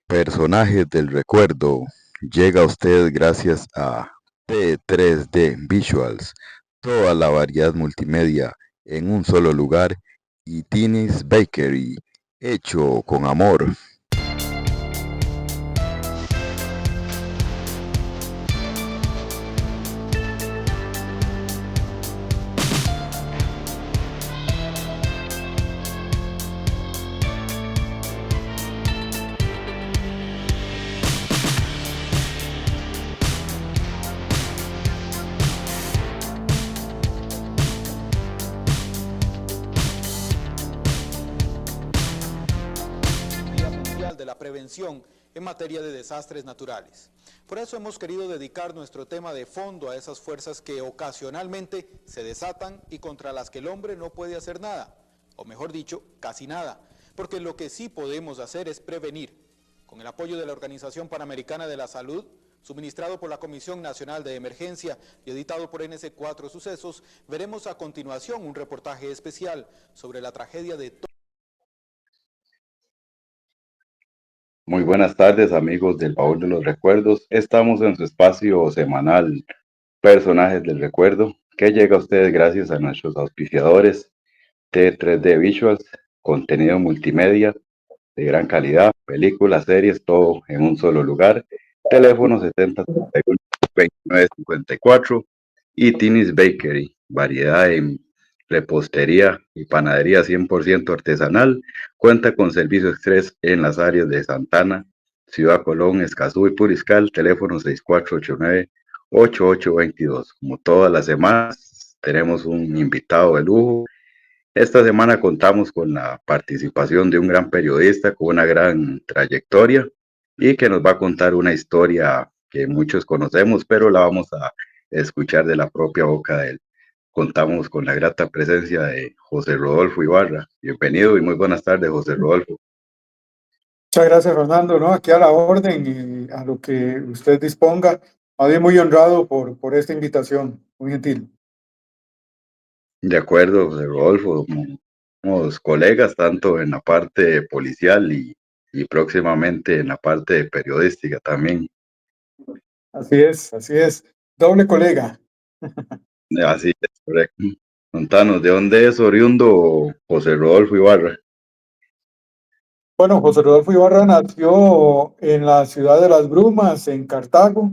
Personajes del recuerdo llega a usted gracias a T3D Visuals, toda la variedad multimedia en un solo lugar y Teeny's Bakery, hecho con amor. Día Mundial de la Prevención en materia de desastres naturales. Por eso hemos querido dedicar nuestro tema de fondo a esas fuerzas que ocasionalmente se desatan y contra las que el hombre no puede hacer nada, o mejor dicho, casi nada, porque lo que sí podemos hacer es prevenir. Con el apoyo de la Organización Panamericana de la Salud, suministrado por la Comisión Nacional de Emergencia y editado por NC4 Sucesos, veremos a continuación un reportaje especial sobre la tragedia de Muy buenas tardes, amigos del Baúl de los Recuerdos. Estamos en su espacio semanal Personajes del Recuerdo, que llega a ustedes gracias a nuestros auspiciadores T3D Visuals, contenido multimedia de gran calidad, películas, series, todo en un solo lugar. Teléfono 7031-2954 y Teeny's Bakery, variedad en repostería y panadería 100% artesanal. Cuenta con servicio express en las áreas de Santana, Ciudad Colón, Escazú y Puriscal. Teléfono 6489-8822. Como todas las semanas, tenemos un invitado de lujo. Esta semana contamos con la participación de un gran periodista con una gran trayectoria y que nos va a contar una historia que muchos conocemos, pero la vamos a escuchar de la propia boca de él. Contamos con la grata presencia de José Rodolfo Ibarra. Bienvenido y muy buenas tardes, José Rodolfo. Muchas gracias, Fernando, ¿no? Aquí a la orden y a lo que usted disponga. Más bien muy honrado por esta invitación, muy gentil. De acuerdo, José Rodolfo, somos colegas tanto en la parte policial y próximamente en la parte periodística también. Así es. Doble colega. Así es, correcto. Contanos, ¿de dónde es oriundo José Rodolfo Ibarra? Bueno, José Rodolfo Ibarra nació en la ciudad de Las Brumas, en Cartago,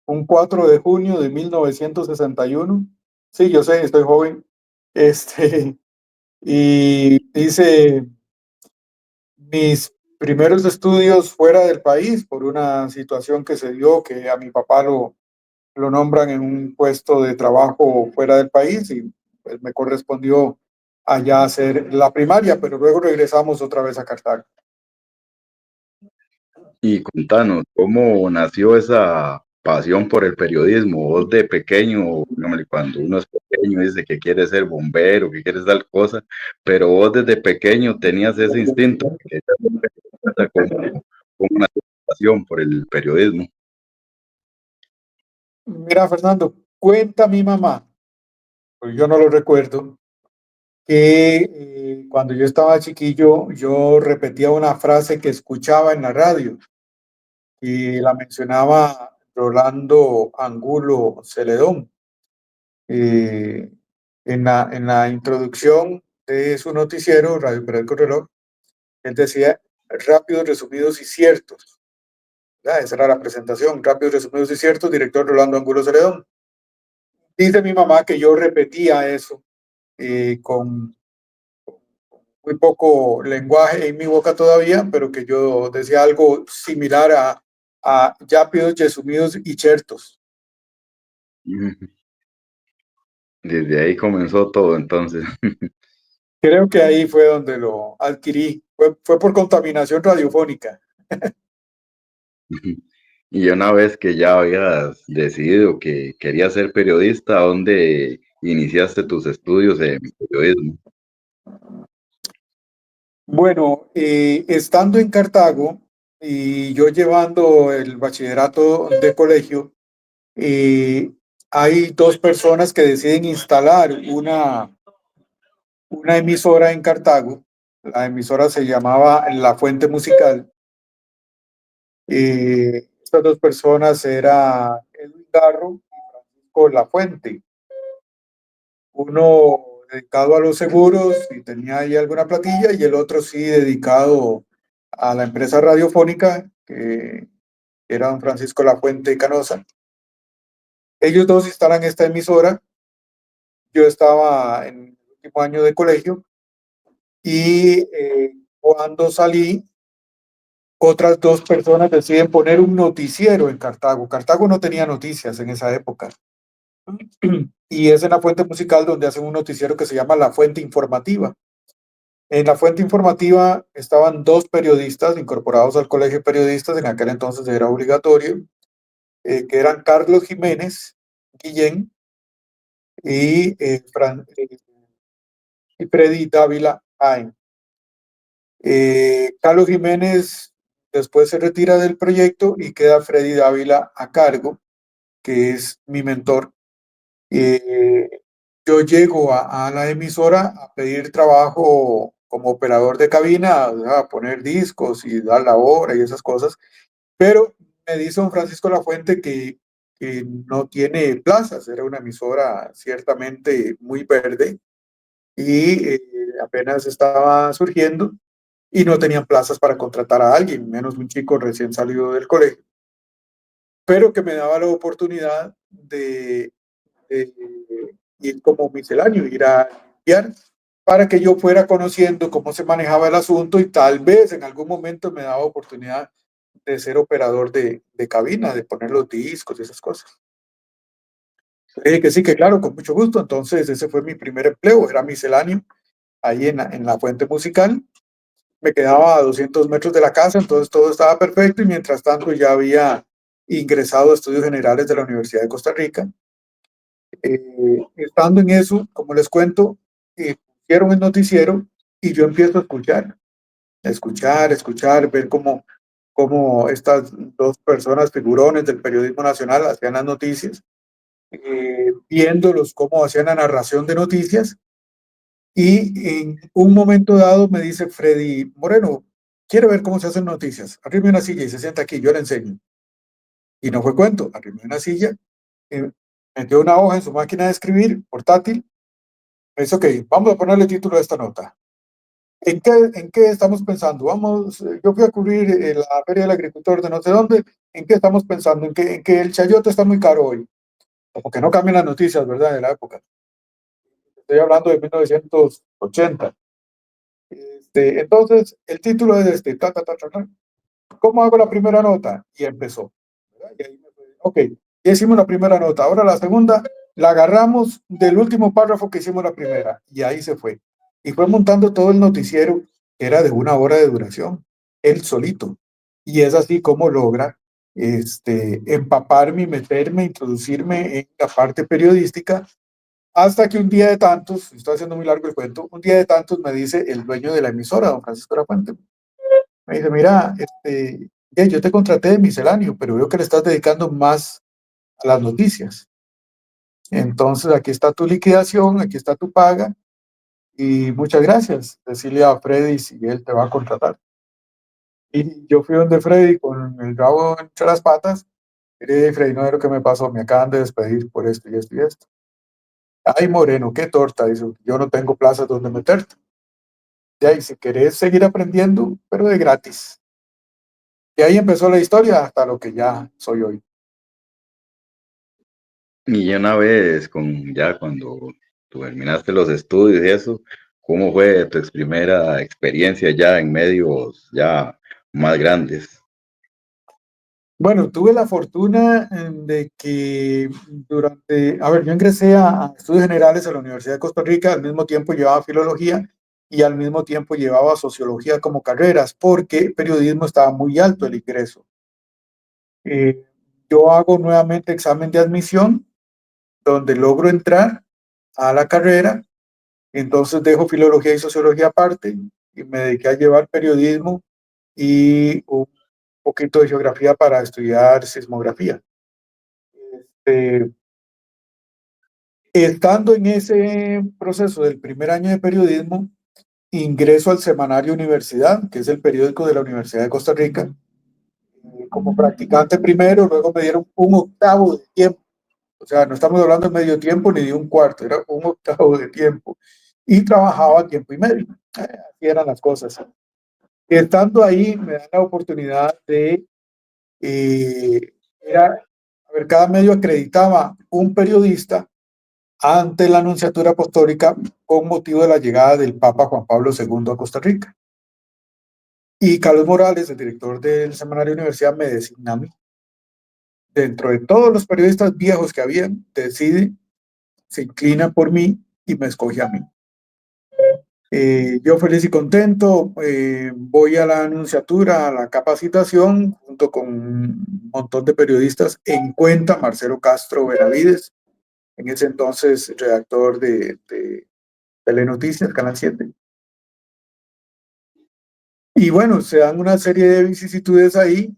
un 4 de junio de 1961. Sí, yo sé, estoy joven. Este, y hice mis primeros estudios fuera del país por una situación que se dio, que a mi papá lo nombran en un puesto de trabajo fuera del país y pues me correspondió allá hacer la primaria, pero luego regresamos otra vez a Cartago. Y contanos, ¿cómo nació esa pasión por el periodismo? Vos de pequeño, dígame, cuando uno es pequeño dice que quiere ser bombero, que quiere tal cosa, pero vos desde pequeño tenías ese instinto, que querías ser periodista, como una pasión por el periodismo. Mira, Fernando, cuenta mi mamá, pues yo no lo recuerdo, que cuando yo estaba chiquillo, yo repetía una frase que escuchaba en la radio y la mencionaba Rolando Angulo Celedón. Eh, en la introducción de su noticiero, Radio Periódico Reloj, él decía rápidos, resumidos y ciertos. ¿Verdad? Esa era la presentación, rápidos, resumidos y ciertos, director Rolando Angulo Celedón. Dice mi mamá que yo repetía eso con muy poco lenguaje en mi boca todavía, pero que yo decía algo similar a rápidos, resumidos y ciertos. Desde ahí comenzó todo, entonces. Creo que ahí fue donde lo adquirí. Fue por contaminación radiofónica. Y una vez que ya habías decidido que querías ser periodista, ¿dónde iniciaste tus estudios en periodismo? Bueno, estando en Cartago y yo llevando el bachillerato de colegio, eh, hay dos personas que deciden instalar una emisora en Cartago. La emisora se llamaba La Fuente Musical Estas dos personas eran Edwin Garro y Francisco Lafuente. Uno dedicado a los seguros y tenía ahí alguna platilla, y el otro sí dedicado a la empresa radiofónica, que era don Francisco Lafuente Canosa. Ellos dos instalan esta emisora. Yo estaba en el último año de colegio y cuando salí, otras dos personas deciden poner un noticiero en Cartago. Cartago no tenía noticias en esa época. Y es en la Fuente Musical donde hacen un noticiero que se llama La Fuente Informativa. En la Fuente Informativa estaban dos periodistas incorporados al Colegio de Periodistas, en aquel entonces era obligatorio, que eran Carlos Jiménez Guillén y, y Freddy Dávila Jaén. Carlos Jiménez después se retira del proyecto y queda Freddy Dávila a cargo, que es mi mentor. Yo llego a la emisora a pedir trabajo como operador de cabina, a poner discos y dar la hora y esas cosas, pero me dice don Francisco Lafuente que no tiene plazas. Era una emisora ciertamente muy verde y apenas estaba surgiendo y no tenían plazas para contratar a alguien, menos un chico recién salido del colegio, pero que me daba la oportunidad de ir como misceláneo, ir a limpiar, para que yo fuera conociendo cómo se manejaba el asunto y tal vez en algún momento me daba oportunidad de ser operador de cabina, de poner los discos y esas cosas. Le dije que sí, que claro, con mucho gusto. Entonces ese fue mi primer empleo, era misceláneo ahí en la Fuente Musical. Me quedaba a 200 metros de la casa, entonces todo estaba perfecto, y mientras tanto ya había ingresado a estudios generales de la Universidad de Costa Rica. Estando en eso, como les cuento, pusieron el noticiero y yo empiezo a escuchar, ver cómo estas dos personas figurones del periodismo nacional hacían las noticias, viéndolos cómo hacían la narración de noticias. Y en un momento dado me dice Freddy Moreno, quiere ver cómo se hacen noticias. Arrime una silla y se sienta aquí, yo le enseño. Y no fue cuento, arrimé una silla, metió una hoja en su máquina de escribir portátil. Me dice, ok, vamos a ponerle título a esta nota. En qué estamos pensando? Vamos, yo fui a cubrir la Feria del Agricultor de no sé dónde. ¿En qué estamos pensando? En que el chayote está muy caro hoy. Como que no cambian las noticias, ¿verdad? De la época. Estoy hablando de 1980. Entonces, el título es este, ¿cómo hago la primera nota? Y empezó. Y ahí ok, ya hicimos la primera nota. Ahora la segunda la agarramos del último párrafo que hicimos la primera. Y ahí se fue. Y fue montando todo el noticiero, que era de 1 hora de duración, él solito. Y es así como logra empaparme y meterme, introducirme en la parte periodística, hasta que un día de tantos, estoy haciendo muy largo el cuento, un día de tantos me dice el dueño de la emisora, don Francisco Lafuente, me dice, mira, yo te contraté de misceláneo, pero veo que le estás dedicando más a las noticias. Entonces, aquí está tu liquidación, aquí está tu paga, y muchas gracias. Decirle a Freddy si él te va a contratar. Y yo fui donde Freddy con el rabo entre las patas, y le dije, Freddy, no es lo que me pasó, me acaban de despedir por esto y esto y esto. Ay, Moreno, qué torta, dice, yo no tengo plazas donde meterte. Y ahí, si querés seguir aprendiendo, pero de gratis. Y ahí empezó la historia hasta lo que ya soy hoy. Y ya una vez, ya cuando tú terminaste los estudios y eso, ¿cómo fue tu primera experiencia ya en medios ya más grandes? Bueno, tuve la fortuna de que a ver, yo ingresé a estudios generales a la Universidad de Costa Rica, al mismo tiempo llevaba filología y al mismo tiempo llevaba sociología como carreras, porque periodismo estaba muy alto el ingreso. Yo hago nuevamente examen de admisión, donde logro entrar a la carrera. Entonces dejo filología y sociología aparte y me dediqué a llevar periodismo y un poquito de geografía para estudiar sismografía. Eh, Estando en ese proceso del primer año de periodismo, ingreso al semanario Universidad, que es el periódico de la Universidad de Costa Rica, como practicante primero, luego me dieron un octavo de tiempo. O sea, no estamos hablando de medio tiempo ni de un cuarto, era un octavo de tiempo. Y trabajaba a tiempo y medio. Así eran las cosas. Estando ahí, me dan la oportunidad de, a ver, cada medio acreditaba un periodista ante la Nunciatura Apostólica con motivo de la llegada del Papa Juan Pablo II a Costa Rica. Y Carlos Morales, el director del Semanario Universidad, me designa a mí. Dentro de todos los periodistas viejos que habían, decide, se inclina por mí y me escoge a mí. Yo feliz y contento, voy a la anunciatura, a la capacitación, junto con un montón de periodistas, en cuenta Marcelo Castro Benavides, en ese entonces redactor de Telenoticias, Canal 7. Y bueno, se dan una serie de vicisitudes ahí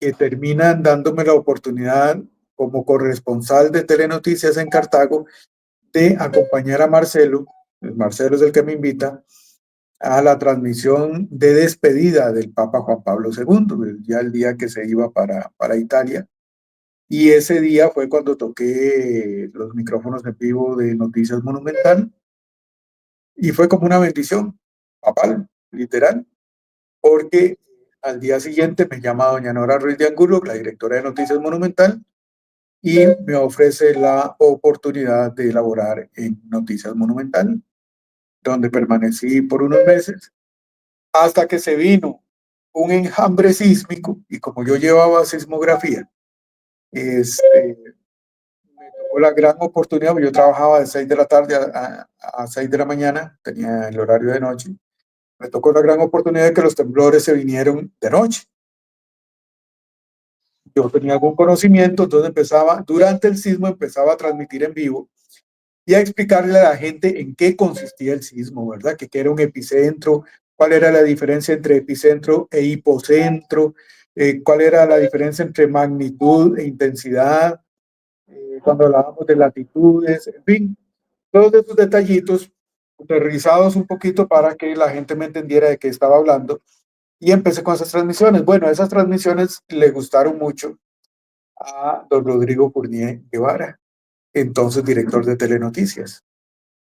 que terminan dándome la oportunidad como corresponsal de Telenoticias en Cartago de acompañar a Marcelo. Marcelo es el que me invita a la transmisión de despedida del Papa Juan Pablo II, ya el día que se iba para Italia. Y ese día fue cuando toqué los micrófonos en vivo de Noticias Monumental y fue como una bendición, papal, literal, porque al día siguiente me llama doña Nora Ruiz de Angulo, la directora de Noticias Monumental, y me ofrece la oportunidad de elaborar en Noticias Monumental, donde permanecí por unos meses, hasta que se vino un enjambre sísmico, y como yo llevaba sismografía, me tocó la gran oportunidad, yo trabajaba de 6 de la tarde a 6 de la mañana, tenía el horario de noche, me tocó la gran oportunidad de que los temblores se vinieron de noche. Yo tenía algún conocimiento, entonces durante el sismo empezaba a transmitir en vivo y a explicarle a la gente en qué consistía el sismo, ¿verdad? Que era un epicentro, cuál era la diferencia entre epicentro e hipocentro, cuál era la diferencia entre magnitud e intensidad, cuando hablábamos de latitudes, en fin, todos esos detallitos aterrizados un poquito para que la gente me entendiera de qué estaba hablando. Y empecé con esas transmisiones. Bueno, esas transmisiones le gustaron mucho a don Rodrigo Fournier Guevara, entonces director de Telenoticias.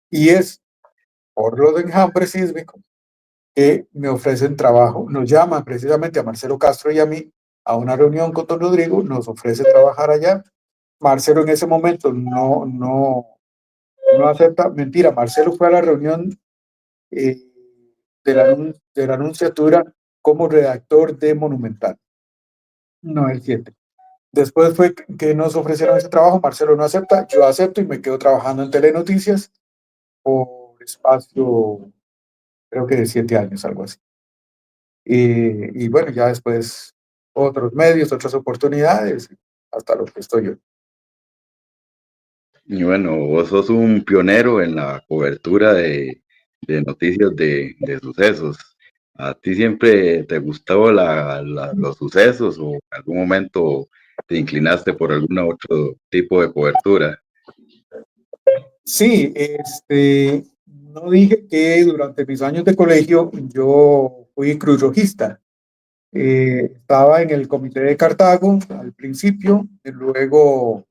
Y es por lo de enjambre sísmico que me ofrecen trabajo, nos llaman precisamente a Marcelo Castro y a mí a una reunión con don Rodrigo, nos ofrece trabajar allá. Marcelo en ese momento no acepta, mentira, Marcelo fue a la reunión de la anunciatura como redactor de Monumental, no el 7. Después fue que nos ofrecieron ese trabajo, Marcelo no acepta, yo acepto y me quedo trabajando en Telenoticias por espacio, creo que de 7 años, algo así. Y bueno, ya después otros medios, otras oportunidades, hasta lo que estoy yo. Y bueno, vos sos un pionero en la cobertura de noticias de sucesos. ¿A ti siempre te gustaba los sucesos o en algún momento te inclinaste por algún otro tipo de cobertura? Sí, no dije que durante mis años de colegio yo fui cruzrojista. Estaba en el comité de Cartago al principio, y luego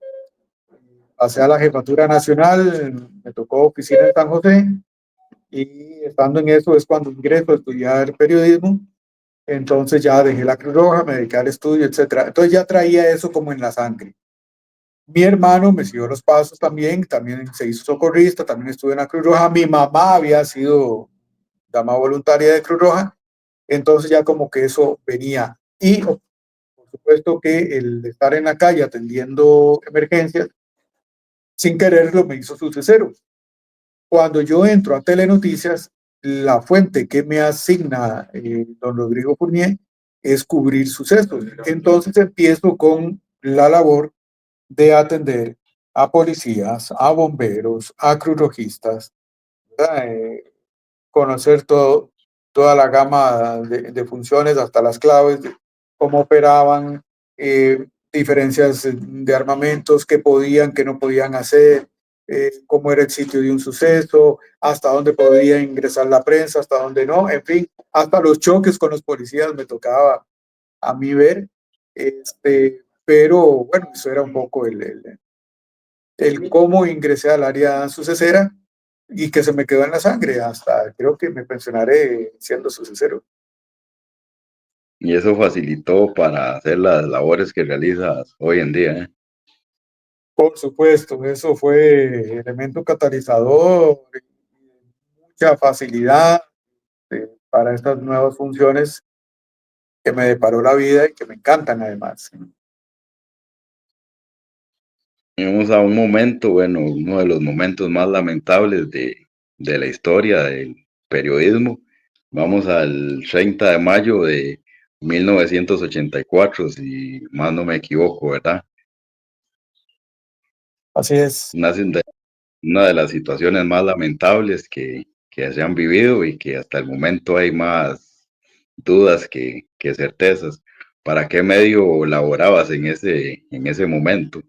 pasé a la jefatura nacional, me tocó oficina en San José, y estando en eso es cuando ingreso a estudiar periodismo. Entonces ya dejé la Cruz Roja, me dediqué al estudio, etcétera. Entonces ya traía eso como en la sangre. Mi hermano me siguió los pasos también se hizo socorrista, también estuve en la Cruz Roja. Mi mamá había sido dama voluntaria de Cruz Roja, entonces ya como que eso venía. Y por supuesto que el estar en la calle atendiendo emergencias, sin quererlo, me hizo sucesero. Cuando yo entro a Telenoticias, la fuente que me asigna don Rodrigo Fournier es cubrir sucesos. Entonces empiezo con la labor de atender a policías, a bomberos, a cruzrojistas, conocer toda la gama de funciones, hasta las claves, de cómo operaban, diferencias de armamentos, qué podían, qué no podían hacer, cómo era el sitio de un suceso, hasta dónde podía ingresar la prensa, hasta dónde no, en fin, hasta los choques con los policías me tocaba a mi ver, pero bueno, eso era un poco el cómo ingresé al área sucesera y que se me quedó en la sangre hasta creo que me pensionaré siendo sucesero. Y eso facilitó para hacer las labores que realizas hoy en día, ¿eh? Por supuesto, eso fue elemento catalizador, mucha facilidad para estas nuevas funciones que me deparó la vida y que me encantan además. Vamos a un momento, bueno, uno de los momentos más lamentables de la historia del periodismo. Vamos al 30 de mayo de 1984, si más no me equivoco, ¿verdad? Así es. Una, una de las situaciones más lamentables que se han vivido y que hasta el momento hay más dudas que certezas. ¿Para qué medio laborabas en ese momento?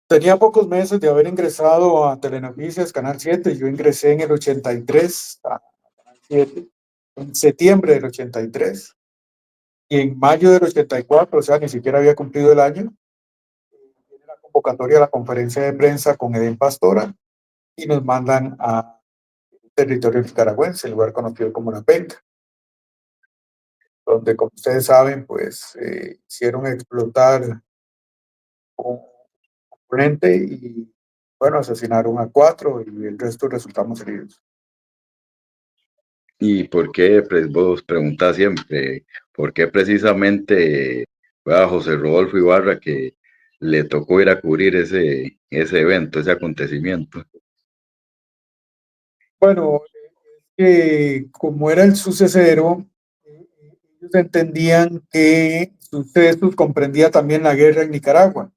Tenía pocos meses de haber ingresado a Telenoticias, Canal 7. Yo ingresé en el 83 a Canal 7, en septiembre del 83. Y en mayo del 84, o sea, ni siquiera había cumplido el año, viene la convocatoria a la conferencia de prensa con Eden Pastora y nos mandan a territorio nicaragüense, el lugar conocido como La Penca, donde, como ustedes saben, pues hicieron explotar un componente y, bueno, asesinaron a 4 y el resto resultamos heridos. ¿Y por qué, vos preguntás siempre, por qué precisamente fue a José Rodolfo Ibarra que le tocó ir a cubrir ese evento, ese acontecimiento? Bueno, como era el sucesero, ellos entendían que sucesos comprendía también la guerra en Nicaragua.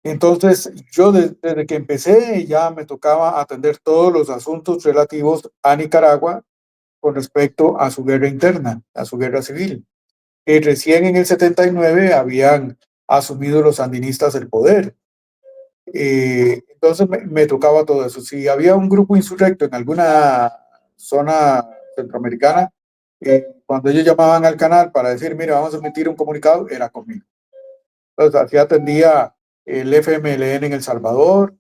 Entonces, yo desde que empecé ya me tocaba atender todos los asuntos relativos a Nicaragua con respecto a su guerra interna, a su guerra civil. Recién en el 79 habían asumido los sandinistas el poder. Entonces me tocaba todo eso. Si había un grupo insurrecto en alguna zona centroamericana, cuando ellos llamaban al canal para decir, mira, vamos a emitir un comunicado, era conmigo. Entonces, así atendía el FMLN en El Salvador.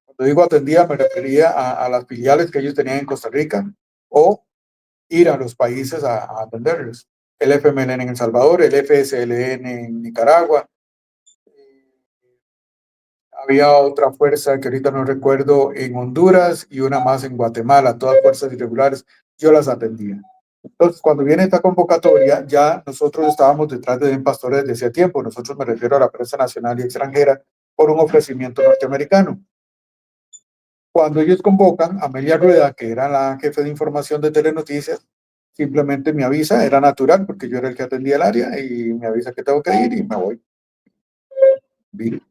Cuando digo atendía, me refería a las filiales que ellos tenían en Costa Rica o ir a los países a atenderlos. El FMLN en El Salvador, el FSLN en Nicaragua. Había otra fuerza que ahorita no recuerdo en Honduras y una más en Guatemala, todas fuerzas irregulares. Yo las atendía. Entonces, cuando viene esta convocatoria, ya nosotros estábamos detrás de Den Pastores desde hace tiempo. Nosotros me refiero a la prensa nacional y extranjera por un ofrecimiento norteamericano. Cuando ellos convocan a Amelia Rueda, que era la jefe de información de Telenoticias, simplemente me avisa, era natural porque yo era el que atendía el área y me avisa que tengo que ir y me voy. Bien.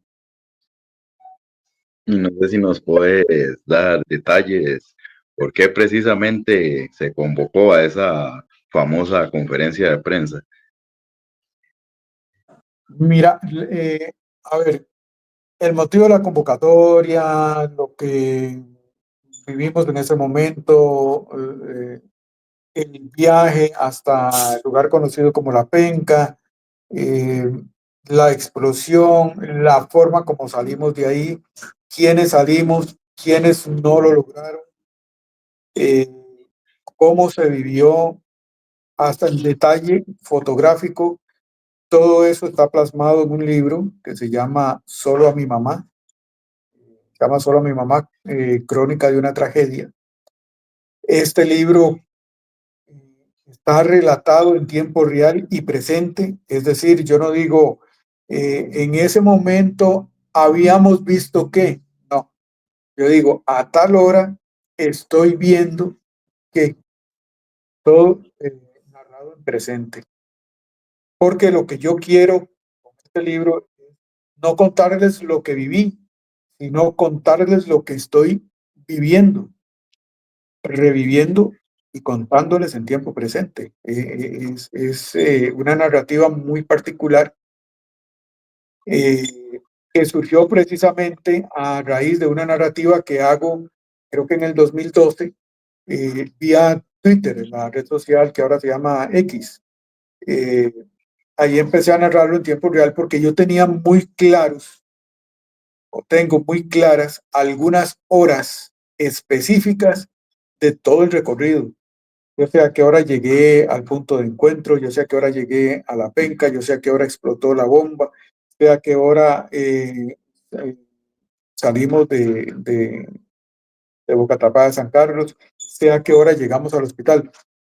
Y no sé si nos puedes dar detalles por qué precisamente se convocó a esa famosa conferencia de prensa. Mira, a ver, el motivo de la convocatoria, lo que vivimos en ese momento, el viaje hasta el lugar conocido como La Penca, eh, la explosión, la forma como salimos de ahí, quiénes salimos, quiénes no lo lograron, eh, cómo se vivió hasta el detalle fotográfico. Todo eso está plasmado en un libro que se llama Solo a mi mamá. Se llama Solo a mi mamá, Crónica de una tragedia. Este libro está relatado en tiempo real y presente, es decir, yo no digo, en ese momento habíamos visto que, no, yo digo, a tal hora estoy viendo que todo narrado en presente, porque lo que yo quiero con este libro es no contarles lo que viví, sino contarles lo que estoy viviendo, reviviendo y contándoles en tiempo presente. Es una narrativa muy particular eh, que surgió precisamente a raíz de una narrativa que hago, creo que en el 2012, vía Twitter, en la red social que ahora se llama X. Ahí empecé a narrarlo en tiempo real porque yo tenía muy claros, o tengo muy claras, algunas horas específicas de todo el recorrido. Yo sé a qué hora llegué al punto de encuentro, yo sé a qué hora llegué a la penca, yo sé a qué hora explotó la bomba, sé a qué hora eh, salimos de Boca Tapada de San Carlos, sé a qué hora llegamos al hospital.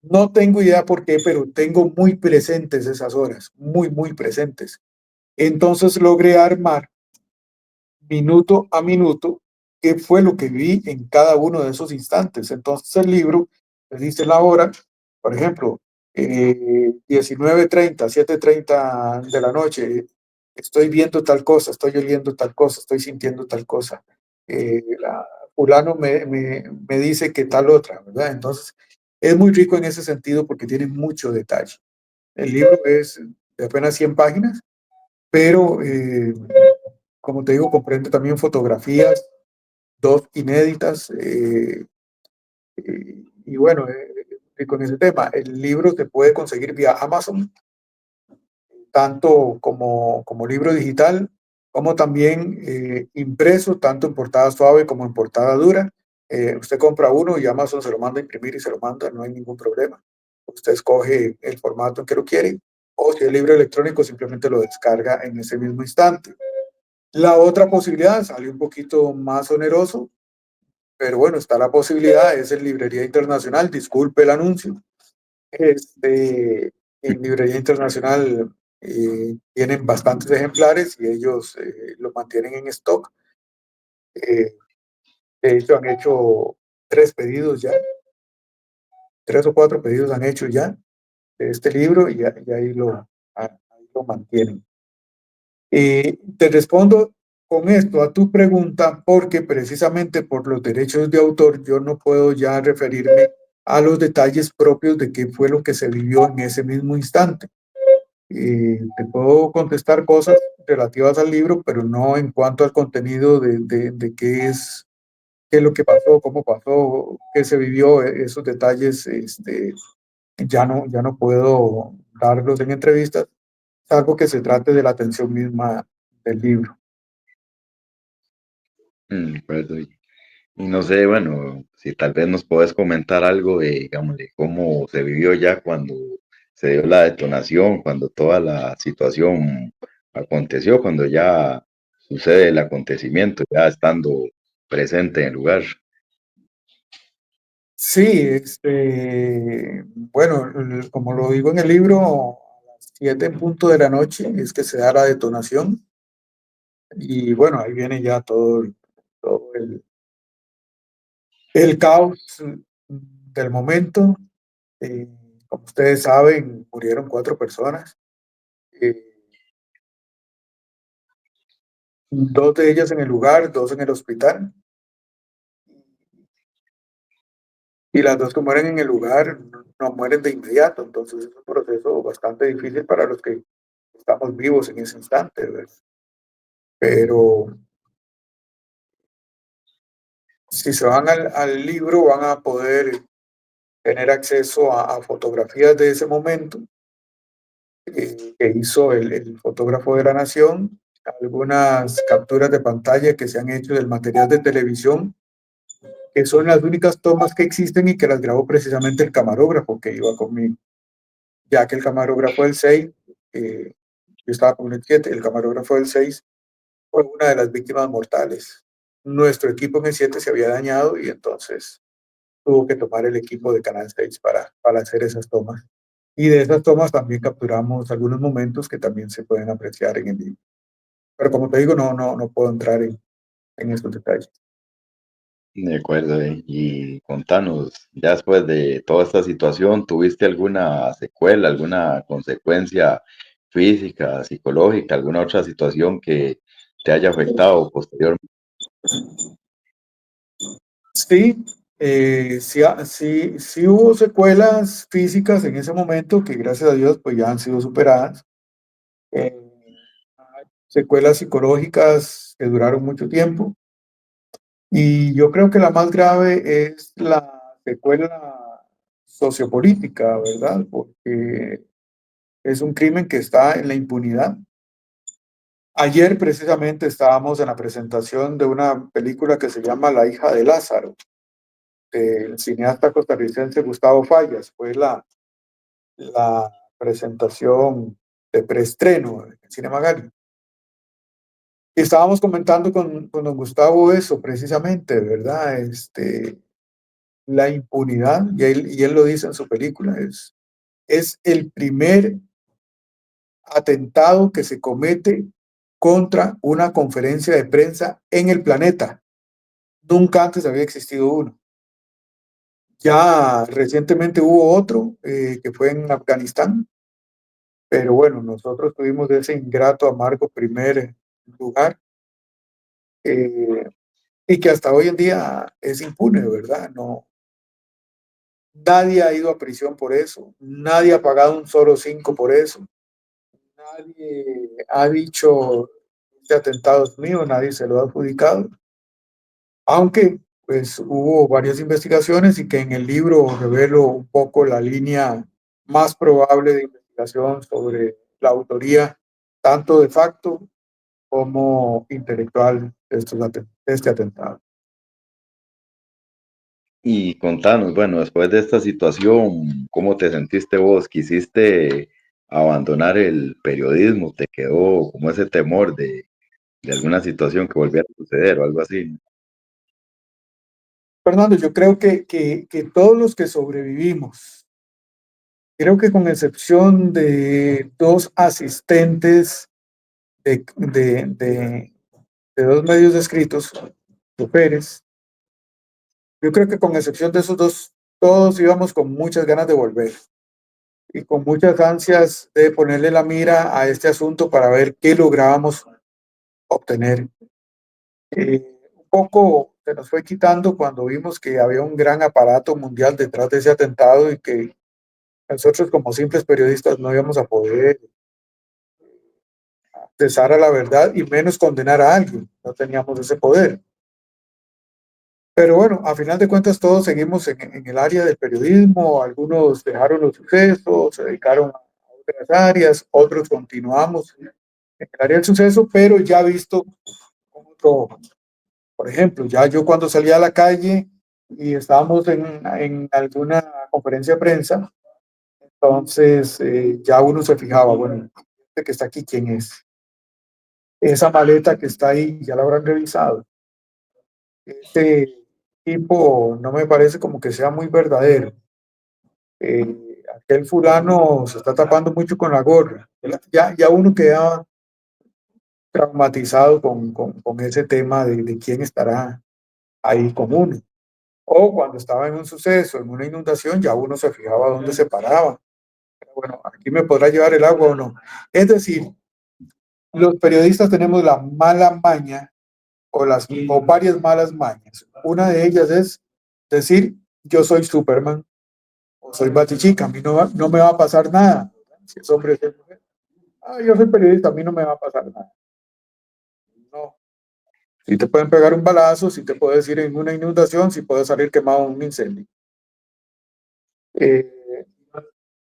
No tengo idea por qué, pero tengo muy presentes esas horas, muy, muy presentes. Entonces logré armar minuto a minuto qué fue lo que vi en cada uno de esos instantes. Entonces el libro me dice la hora, por ejemplo, 19:30, 7:30 de la noche, estoy viendo tal cosa, estoy oliendo tal cosa, estoy sintiendo tal cosa. Fulano me dice que tal otra, ¿verdad? Entonces es muy rico en ese sentido porque tiene mucho detalle. El libro es de apenas 100 páginas, pero como te digo, comprende también fotografías, dos inéditas, y bueno, con ese tema, el libro se puede conseguir vía Amazon, tanto como libro digital, como también impreso, tanto en portada suave como en portada dura. Usted compra uno y Amazon se lo manda a imprimir y se lo manda, no hay ningún problema. Usted escoge el formato en que lo quiere, o si es libro electrónico, simplemente lo descarga en ese mismo instante. La otra posibilidad sale un poquito más oneroso, pero bueno, está la posibilidad, es en Librería Internacional, disculpe el anuncio. En Librería Internacional tienen bastantes ejemplares y ellos lo mantienen en stock. Eh, de hecho, han hecho 3 pedidos ya, 3 o 4 pedidos han hecho ya de este libro y ahí lo mantienen. Te respondo con esto a tu pregunta porque precisamente por los derechos de autor yo no puedo ya referirme a los detalles propios de qué fue lo que se vivió en ese mismo instante. Te puedo contestar cosas relativas al libro, pero no en cuanto al contenido de qué es lo que pasó, cómo pasó, qué se vivió, esos detalles, ya no puedo darlos en entrevistas, salvo que se trate de la atención misma del libro. Acuerdo. Y no sé, bueno, si tal vez nos puedes comentar algo de, digamos, de cómo se vivió ya cuando se dio la detonación, cuando toda la situación aconteció, cuando ya sucede el acontecimiento, ya estando presente en el lugar. Sí, bueno, como lo digo en el libro, a las 7 en punto de la noche es que se da la detonación y bueno, ahí viene ya todo el caos del momento. Eh, Como ustedes saben, murieron 4 personas, eh, 2 de ellas en el lugar, 2 en el hospital, y las 2 que mueren en el lugar no mueren de inmediato, entonces es un proceso bastante difícil para los que estamos vivos en ese instante, ¿verdad? Pero si se van al libro van a poder tener acceso a fotografías de ese momento que hizo el fotógrafo de la Nación, algunas capturas de pantalla que se han hecho del material de televisión, que son las únicas tomas que existen y que las grabó precisamente el camarógrafo que iba conmigo, ya que el camarógrafo del 6, yo estaba con el 7, el camarógrafo del 6 fue una de las víctimas mortales. Nuestro equipo en el 7 se había dañado y entonces tuvo que tomar el equipo de Canal 6 para hacer esas tomas. Y de esas tomas también capturamos algunos momentos que también se pueden apreciar en el libro. Pero como te digo, no puedo entrar en estos detalles. De acuerdo, y contanos, ya después de toda esta situación, ¿tuviste alguna secuela, alguna consecuencia física, psicológica, alguna otra situación que te haya afectado posteriormente? Sí, sí hubo secuelas físicas en ese momento que gracias a Dios pues ya han sido superadas. Eh, Hay secuelas psicológicas que duraron mucho tiempo. Y yo creo que la más grave es la secuela sociopolítica, ¿verdad? Porque es un crimen que está en la impunidad. Ayer precisamente estábamos en la presentación de una película que se llama La hija de Lázaro, del cineasta costarricense Gustavo Fallas. Fue la presentación de preestreno en Cinema Gali. Y estábamos comentando con don Gustavo eso precisamente, ¿verdad? La impunidad, y él lo dice en su película, es el primer atentado que se comete contra una conferencia de prensa en el planeta. Nunca antes había existido uno. Ya recientemente hubo otro que fue en Afganistán, pero bueno, nosotros tuvimos ese ingrato, amargo primer lugar y que hasta hoy en día es impune, ¿verdad? No, nadie ha ido a prisión por eso, nadie ha pagado un solo 5 por eso, nadie ha dicho este atentado es mío, nadie se lo ha adjudicado, aunque pues hubo varias investigaciones y que en el libro revelo un poco la línea más probable de investigación sobre la autoría, tanto de facto como intelectual de este atentado. Y contanos, bueno, después de esta situación, ¿cómo te sentiste vos? ¿Quisiste abandonar el periodismo? ¿Te quedó como ese temor de alguna situación que volviera a suceder o algo así? Fernando, yo creo que todos los que sobrevivimos, creo que con excepción de dos asistentes de dos medios escritos, choferes, yo creo que con excepción de esos dos, todos íbamos con muchas ganas de volver y con muchas ansias de ponerle la mira a este asunto para ver qué lográbamos obtener. Un poco se nos fue quitando cuando vimos que había un gran aparato mundial detrás de ese atentado y que nosotros como simples periodistas no íbamos a poder accesar a la verdad y menos condenar a alguien. No teníamos ese poder. Pero bueno, a final de cuentas todos seguimos en el área del periodismo, algunos dejaron los sucesos, se dedicaron a otras áreas, otros continuamos en el área del suceso, pero ya visto otro, por ejemplo, ya yo cuando salía a la calle y estábamos en alguna conferencia de prensa, entonces ya uno se fijaba, bueno, este que está aquí, ¿quién es? Esa maleta que está ahí, ya la habrán revisado. Este tipo no me parece como que sea muy verdadero. Aquel fulano se está tapando mucho con la gorra. Ya uno queda traumatizado con ese tema de quién estará ahí con uno. O cuando estaba en un suceso, en una inundación, ya uno se fijaba dónde se paraba. Pero bueno, aquí me podrá llevar el agua o no. Es decir, los periodistas tenemos la mala maña o varias malas mañas. Una de ellas es decir, yo soy Superman o soy Batichica, a mí no me va a pasar nada. Si es hombre, si es mujer. Yo soy periodista, a mí no me va a pasar nada. No. Si te pueden pegar un balazo, si te puedes ir en una inundación, si puedes salir quemado en un incendio. Eh,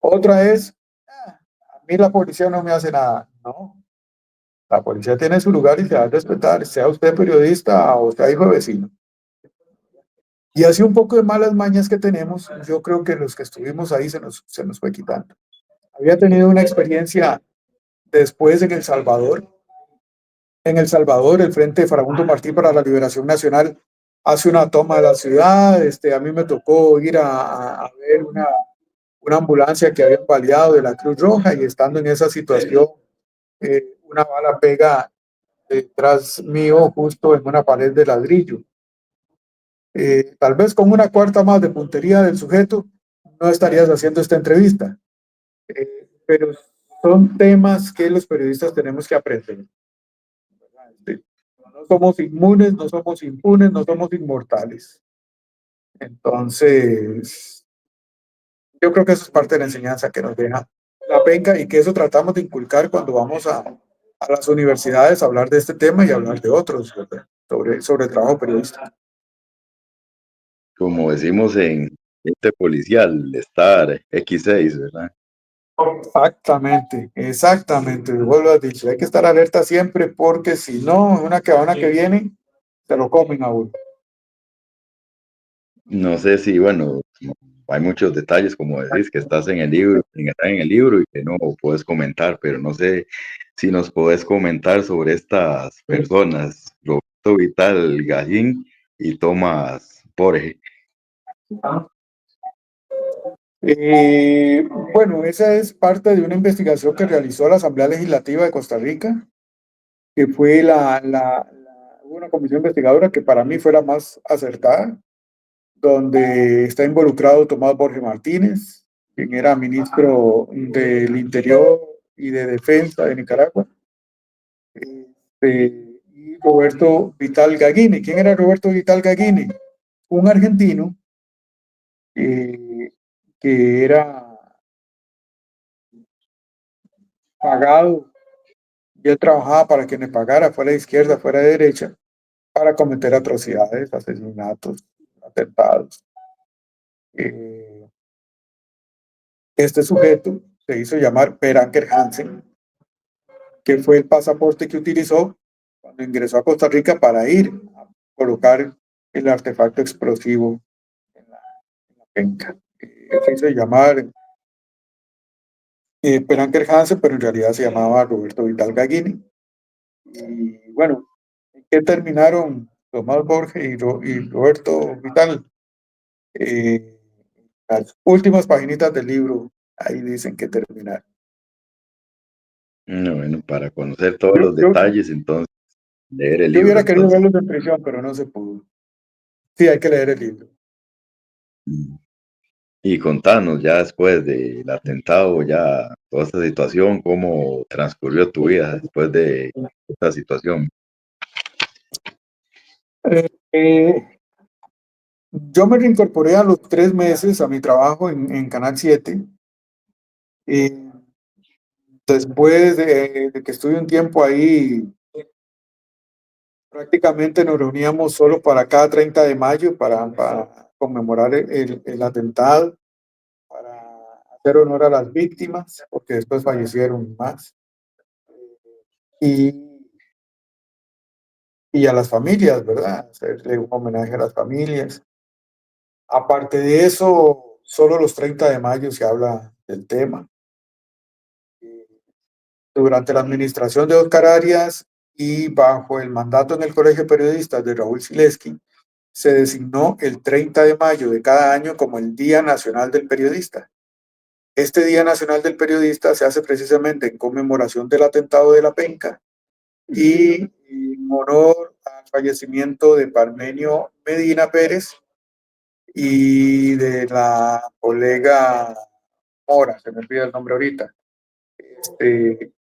Otra es, a mí la policía no me hace nada. No, la policía tiene su lugar y se va a respetar, sea usted periodista o sea hijo de vecino. Y así un poco de malas mañas que tenemos, yo creo que los que estuvimos ahí se nos fue quitando. Había tenido una experiencia después en El Salvador. En El Salvador, el Frente Farabundo Martí para la Liberación Nacional hace una toma de la ciudad. A mí me tocó ir a ver una ambulancia que habían baleado de la Cruz Roja y estando en esa situación, una bala pega detrás mío justo en una pared de ladrillo. Tal vez con una cuarta más de puntería del sujeto, no estarías haciendo esta entrevista. Pero son temas que los periodistas tenemos que aprender. No somos inmunes, no somos impunes, no somos inmortales. Entonces, yo creo que eso es parte de la enseñanza que nos deja la penca y que eso tratamos de inculcar cuando vamos a las universidades a hablar de este tema y hablar de otros, ¿verdad? Sobre el trabajo periodístico. Como decimos este policial, estar X6, ¿verdad? Exactamente, exactamente. Vos lo has dicho. Hay que estar alerta siempre porque si no, en una cabana que viene, se lo comen a uno. No sé si, bueno, hay muchos detalles, como decís, que estás en el libro, están en el libro y que no puedes comentar, pero no sé si nos podés comentar sobre estas personas, Roberto Vital Gallín y Tomás Porge. Eh, bueno, esa es parte de una investigación que realizó la Asamblea Legislativa de Costa Rica, que fue hubo una comisión investigadora que para mí fue la más acertada, donde está involucrado Tomás Borges Martínez, quien era ministro del Interior y de Defensa de Nicaragua, y Roberto Vital Gagini. ¿Quién era Roberto Vital Gagini? Un argentino eh, que era pagado, y él trabajaba para quienes pagara, fuera de izquierda, fuera de derecha, para cometer atrocidades, asesinatos, atentados. Eh, este sujeto se hizo llamar Per Anker Hansen, que fue el pasaporte que utilizó cuando ingresó a Costa Rica para ir a colocar el artefacto explosivo en la penca. Se hizo llamar Per Anker Hansen, pero en realidad se llamaba Roberto Vital Gagini. Y bueno, ¿en qué terminaron Tomás Borges y Roberto Vital? Eh, las últimas paginitas del libro, ahí dicen que terminaron. No, bueno, para conocer todos Yo, los yo, detalles, entonces, leer el yo libro, hubiera querido entonces. verlos en prisión, pero no se pudo. Sí, hay que leer el libro. Mm. Y contanos ya después del atentado, ya toda esta situación, cómo transcurrió tu vida después de esta situación. Eh, yo me reincorporé a los 3 meses a mi trabajo en Canal 7. eh, Después de que estuve un tiempo ahí, prácticamente nos reuníamos solo para cada 30 de mayo para conmemorar el atentado, para hacer honor a las víctimas, porque después fallecieron más, y, y a las familias, ¿verdad? Hacerle un homenaje a las familias. Aparte de eso, solo los 30 de mayo se habla del tema. Durante la administración de Oscar Arias y bajo el mandato en el Colegio de Periodistas de Raúl Sileski, se designó el 30 de mayo de cada año como el Día Nacional del Periodista. Este Día Nacional del Periodista se hace precisamente en conmemoración del atentado de la Penca y en honor al fallecimiento de Parmenio Medina Pérez y de la colega Mora, se me olvida el nombre ahorita.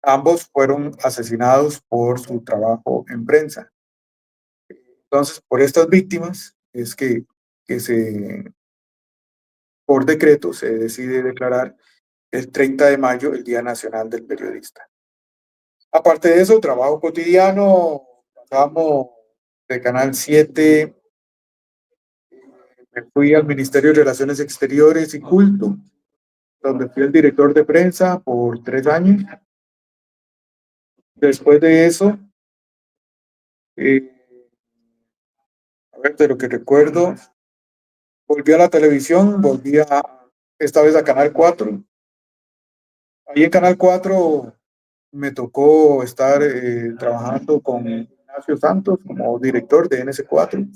Ambos fueron asesinados por su trabajo en prensa. Entonces, por estas víctimas es que por decreto se decide declarar el 30 de mayo el Día Nacional del Periodista. Aparte de eso, trabajo cotidiano, pasamos de Canal 7, me fui al Ministerio de Relaciones Exteriores y Culto, donde fui el director de prensa por 3 años. Después de eso, eh, a ver, de lo que recuerdo, volví a la televisión, esta vez a Canal 4. Ahí en Canal 4 me tocó estar trabajando con Ignacio Santos como director de NS4.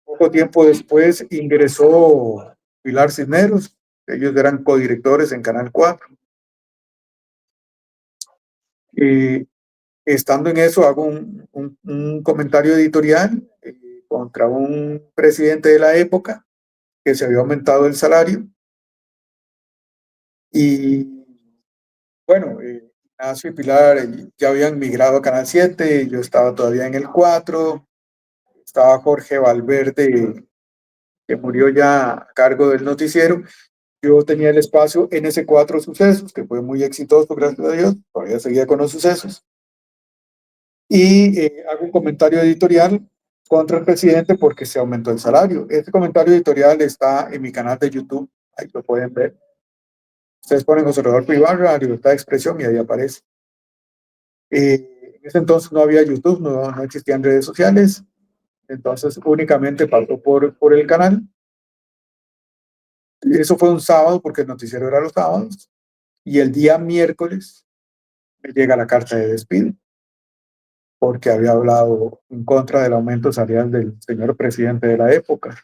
Poco tiempo después ingresó Pilar Cisneros, ellos eran codirectores en Canal 4. Eh, Estando en eso, hago un comentario editorial contra un presidente de la época que se había aumentado el salario. Y bueno, Ignacio y Pilar ya habían migrado a Canal 7, yo estaba todavía en el 4, estaba Jorge Valverde, que murió ya a cargo del noticiero. Yo tenía el espacio NS4 Sucesos, que fue muy exitoso, gracias a Dios, todavía seguía con los sucesos. Y hago un comentario editorial contra el presidente porque se aumentó el salario. Este comentario editorial está en mi canal de YouTube, ahí lo pueden ver. Ustedes ponen observador privado, la libertad de expresión y ahí aparece. En ese entonces no había YouTube, no existían redes sociales, entonces únicamente pasó por el canal. Y eso fue un sábado porque el noticiero era los sábados y el día miércoles me llega la carta de despido porque había hablado en contra del aumento salarial del señor presidente de la época.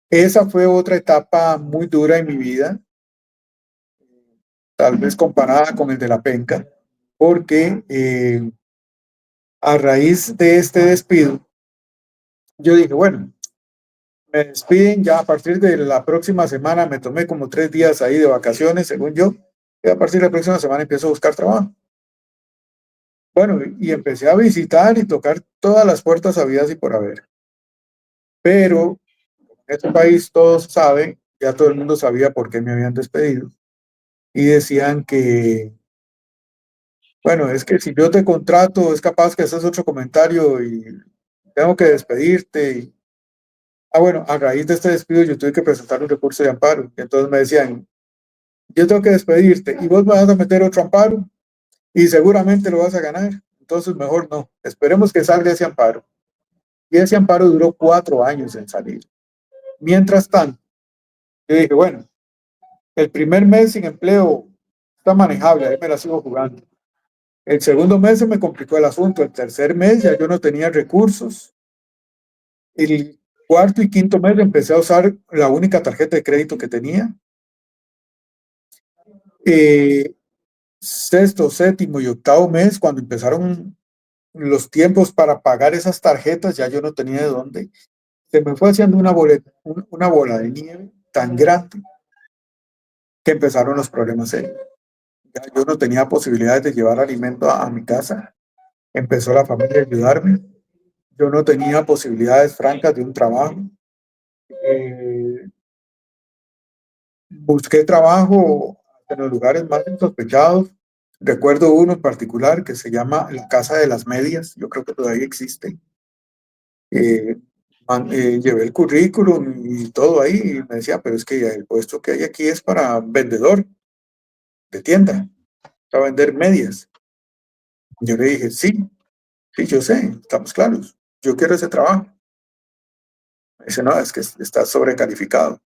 Esa fue otra etapa muy dura en mi vida, tal vez comparada con el de la penca, porque a raíz de este despido, yo dije, bueno, me despiden ya a partir de la próxima semana, me tomé como 3 días ahí de vacaciones, según yo, y a partir de la próxima semana empiezo a buscar trabajo. Bueno, y empecé a visitar y tocar todas las puertas habidas y por haber. Pero en este país todos saben, ya todo el mundo sabía por qué me habían despedido, y decían que, bueno, es que si yo te contrato, es capaz que haces otro comentario y tengo que despedirte. Bueno, a raíz de este despido yo tuve que presentar un recurso de amparo. Y entonces me decían, yo tengo que despedirte y vos me vas a meter otro amparo y seguramente lo vas a ganar. Entonces mejor no, esperemos que salga ese amparo. Y ese amparo duró 4 años en salir. Mientras tanto, yo dije, bueno, el primer mes sin empleo está manejable, ahí me la sigo jugando. El segundo mes se me complicó el asunto, el tercer mes ya yo no tenía recursos. El cuarto y quinto mes empecé a usar la única tarjeta de crédito que tenía. Sexto, séptimo y octavo mes, cuando empezaron los tiempos para pagar esas tarjetas, ya yo no tenía de dónde. Se me fue haciendo una bola de nieve tan grande que empezaron los problemas serios. Ya yo no tenía posibilidades de llevar alimento a mi casa. Empezó la familia a ayudarme. Yo no tenía posibilidades francas de un trabajo. Busqué trabajo en los lugares más insospechados. Recuerdo uno en particular que se llama la Casa de las Medias. Yo creo que todavía existe. Llevé el currículum y todo ahí y me decía, pero es que el puesto que hay aquí es para vendedor de tienda, para vender medias. Yo le dije, sí, sí, yo sé, estamos claros, yo quiero ese trabajo. Me dice, no, es que está sobrecalificado.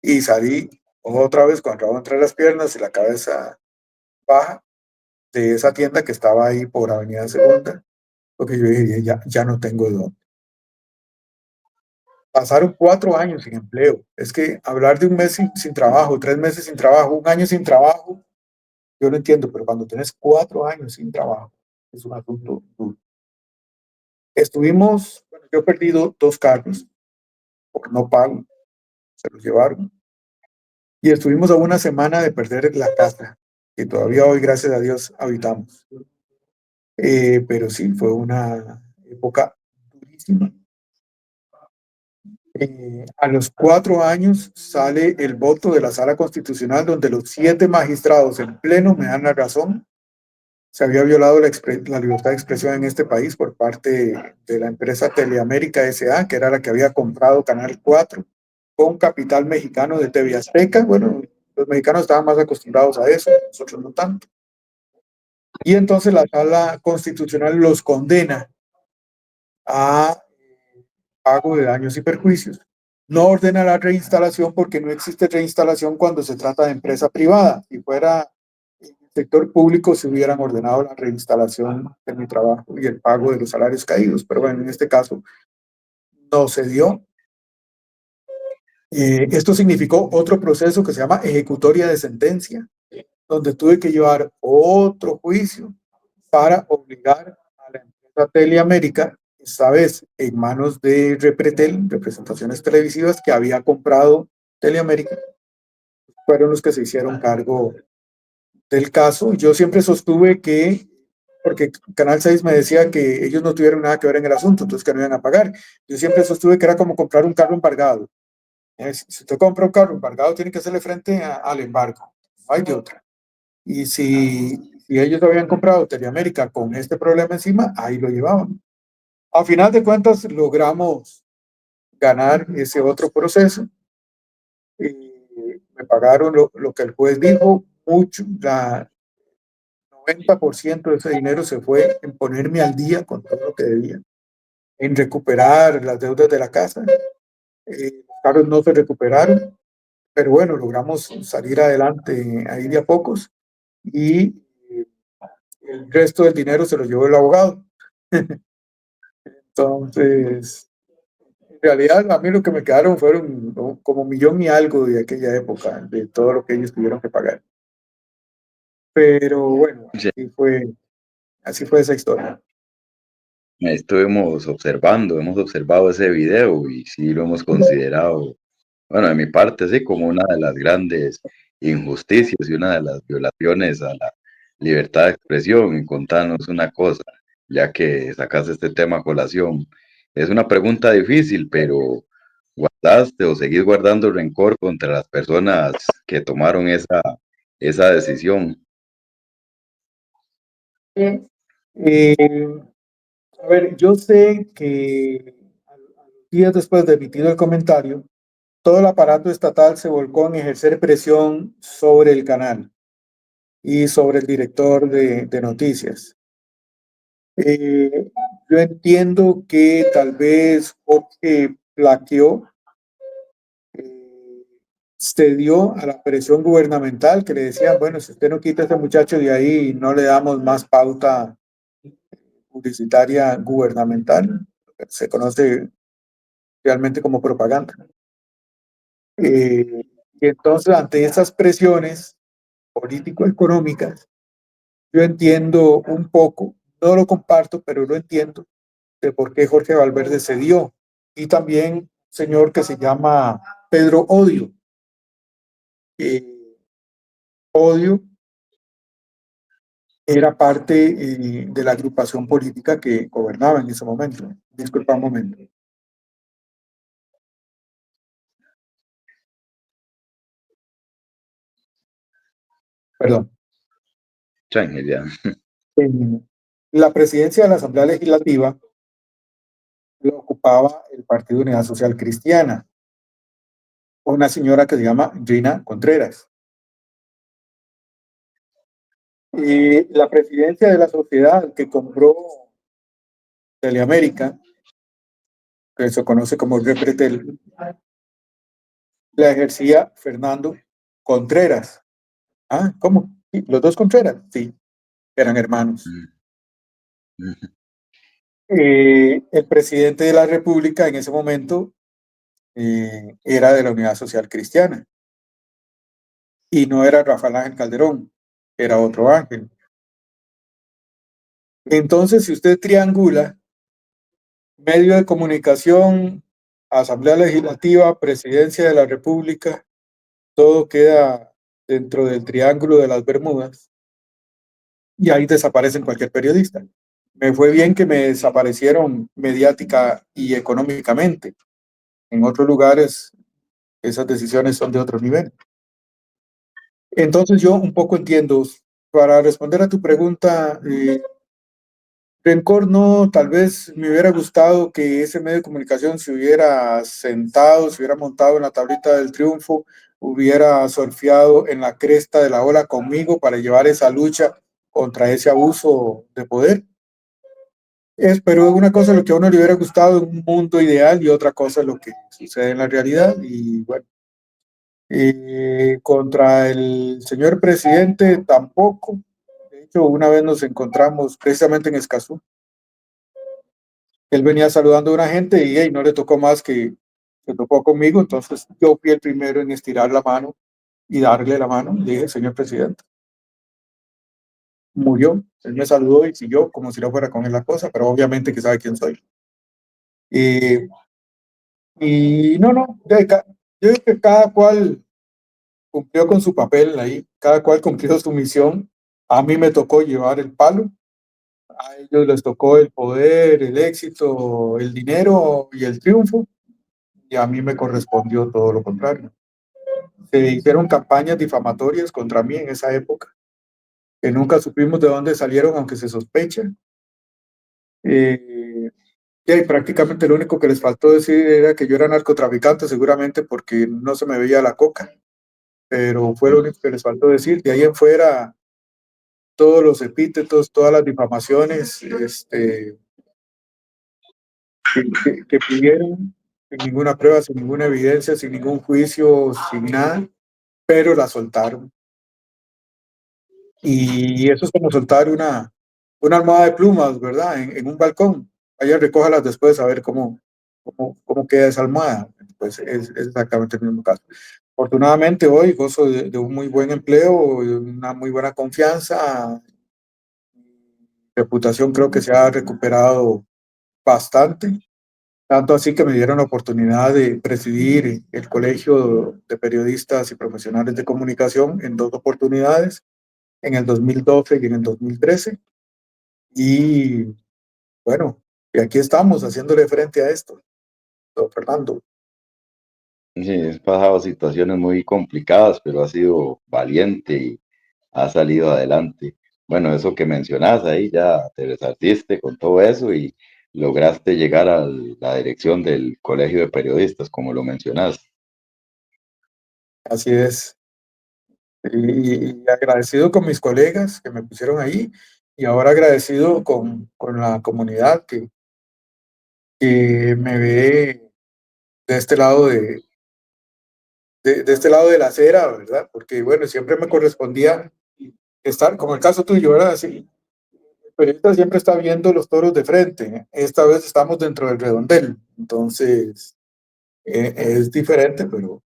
Y salí otra vez con el rabo entre las piernas y la cabeza baja de esa tienda que estaba ahí por Avenida Segunda, porque yo dije, ya no tengo de dónde. Pasaron 4 años sin empleo. Es que hablar de un mes sin trabajo, 3 meses sin trabajo, un año sin trabajo, yo lo entiendo, pero cuando tienes 4 años sin trabajo, es un asunto duro. Estuvimos, bueno, yo he perdido 2 carros por no pago, se los llevaron. Y estuvimos a una semana de perder la casa, que todavía hoy, gracias a Dios, habitamos. Pero sí, fue una época durísima. A los 4 años sale el voto de la Sala Constitucional donde los 7 magistrados en pleno me dan la razón. Se había violado la libertad de expresión en este país por parte de la empresa Teleamérica S.A., que era la que había comprado Canal 4 con capital mexicano de TV Azteca. Bueno, los mexicanos estaban más acostumbrados a eso, nosotros no tanto. Y entonces la Sala Constitucional los condena a pago de daños y perjuicios. No ordena la reinstalación porque no existe reinstalación cuando se trata de empresa privada. Si fuera el sector público, se hubieran ordenado la reinstalación de mi trabajo y el pago de los salarios caídos. Pero bueno, en este caso no se dio. Esto significó otro proceso que se llama ejecutoria de sentencia, donde tuve que llevar otro juicio para obligar a la empresa Teleamérica, esta vez en manos de Repretel, representaciones televisivas que había comprado Teleamérica, fueron los que se hicieron cargo del caso. Yo siempre sostuve que, porque Canal 6 me decía que ellos no tuvieron nada que ver en el asunto, entonces que no iban a pagar. Yo siempre sostuve que era como comprar un carro embargado. Si usted compra un carro embargado, tiene que hacerle frente al embargo, no hay de otra. Y si si ellos habían comprado Teleamérica con este problema encima, ahí lo llevaban. A final de cuentas, logramos ganar ese otro proceso. Me pagaron lo que el juez dijo, mucho, la 90% de ese dinero se fue en ponerme al día con todo lo que debía, en recuperar las deudas de la casa. Los carros no se recuperaron, pero bueno, logramos salir adelante ahí de a pocos y el resto del dinero se lo llevó el abogado. Entonces, en realidad a mí lo que me quedaron fueron como millón y algo de aquella época, de todo lo que ellos tuvieron que pagar. Pero bueno, Sí, así fue esa historia. estuvimos observando, hemos observado ese video y sí lo hemos considerado, bueno, de mi parte, sí, como una de las grandes injusticias y una de las violaciones a la libertad de expresión. Y contanos una cosa, ya que sacaste este tema a colación. Es una pregunta difícil, pero ¿guardaste o seguís guardando rencor contra las personas que tomaron esa decisión? Eh, a ver, yo sé que a los días después de emitido el comentario, todo el aparato estatal se volcó en ejercer presión sobre el canal y sobre el director de noticias. Eh, yo entiendo que tal vez Jorge plaqueó, cedió a la presión gubernamental que le decían, bueno, si usted no quita a este muchacho de ahí, no le damos más pauta publicitaria gubernamental, se conoce realmente como propaganda. Y entonces, ante esas presiones político-económicas, yo entiendo un poco, no lo comparto, pero lo entiendo, de por qué Jorge Valverde cedió. Y también un señor que se llama Pedro Odio. Odio era parte de la agrupación política que gobernaba en ese momento. Disculpa un momento. Perdón. Tranquilidad. La presidencia de la Asamblea Legislativa lo ocupaba el Partido Unidad Social Cristiana, una señora que se llama Gina Contreras. Y la presidencia de la sociedad que compró Teleamérica, que se conoce como Repretel, la ejercía Fernando Contreras. Ah, ¿cómo? Sí, los dos Contreras, sí, eran hermanos. El presidente de la República en ese momento era de la Unidad Social Cristiana y no era Rafael Ángel Calderón, era otro Ángel. Entonces, si usted triangula medio de comunicación, Asamblea Legislativa, Presidencia de la República, todo queda dentro del triángulo de las Bermudas y ahí desaparecen cualquier periodista. Me fue bien que me desaparecieron mediática y económicamente. En otros lugares esas decisiones son de otro nivel. Entonces yo un poco entiendo, para responder a tu pregunta, rencor no, tal vez me hubiera gustado que ese medio de comunicación se hubiera sentado, se hubiera montado en la tablita del triunfo, hubiera surfeado en la cresta de la ola conmigo para llevar esa lucha contra ese abuso de poder. Pero una cosa es lo que a uno le hubiera gustado en un mundo ideal y otra cosa es lo que sucede en la realidad. Y bueno, contra el señor presidente tampoco. De hecho, una vez nos encontramos precisamente en Escazú. Él venía saludando a una gente y hey, no le tocó más que se tocó conmigo. Entonces yo fui el primero en estirar la mano y darle la mano. Le dije, señor presidente, murió. Él me saludó y siguió como si no fuera con él la cosa, pero obviamente que sabe quién soy. Y no, yo creo que cada cual cumplió con su papel ahí, cada cual cumplió su misión. A mí me tocó llevar el palo, a ellos les tocó el poder, el éxito, el dinero y el triunfo, y a mí me correspondió todo lo contrario. Se hicieron campañas difamatorias contra mí en esa época. que nunca supimos de dónde salieron, aunque se sospecha. Y prácticamente lo único que les faltó decir era que yo era narcotraficante, seguramente porque no se me veía la coca, pero fue lo único que les faltó decir. De ahí en fuera, todos los epítetos, todas las difamaciones que pidieron, sin ninguna prueba, sin ninguna evidencia, sin ningún juicio, sin nada, pero la soltaron. Y eso es como soltar una almohada de plumas, ¿verdad? En un balcón. Vaya, recójalas después a ver cómo queda esa almohada. Pues es exactamente el mismo caso. Afortunadamente hoy gozo de un muy buen empleo, de una muy buena confianza. Mi reputación creo que se ha recuperado bastante, tanto así que me dieron la oportunidad de presidir el Colegio de Periodistas y Profesionales de Comunicación en 2 oportunidades, en el 2012 y en el 2013. Y bueno, y aquí estamos haciéndole frente a esto, don Fernando. Sí, has pasado situaciones muy complicadas, pero has sido valiente y has salido adelante. Bueno, eso que mencionas ahí, ya te resarciste con todo eso y lograste llegar a la dirección del Colegio de Periodistas, como lo mencionas. Así es. Y agradecido con mis colegas que me pusieron ahí y ahora agradecido con la comunidad que me ve de este lado de este lado de la acera, ¿verdad? Porque bueno, siempre me correspondía estar, como el caso tuyo, ¿verdad? Sí, el periodista siempre está viendo los toros de frente. Esta vez estamos dentro del redondel, entonces es diferente, pero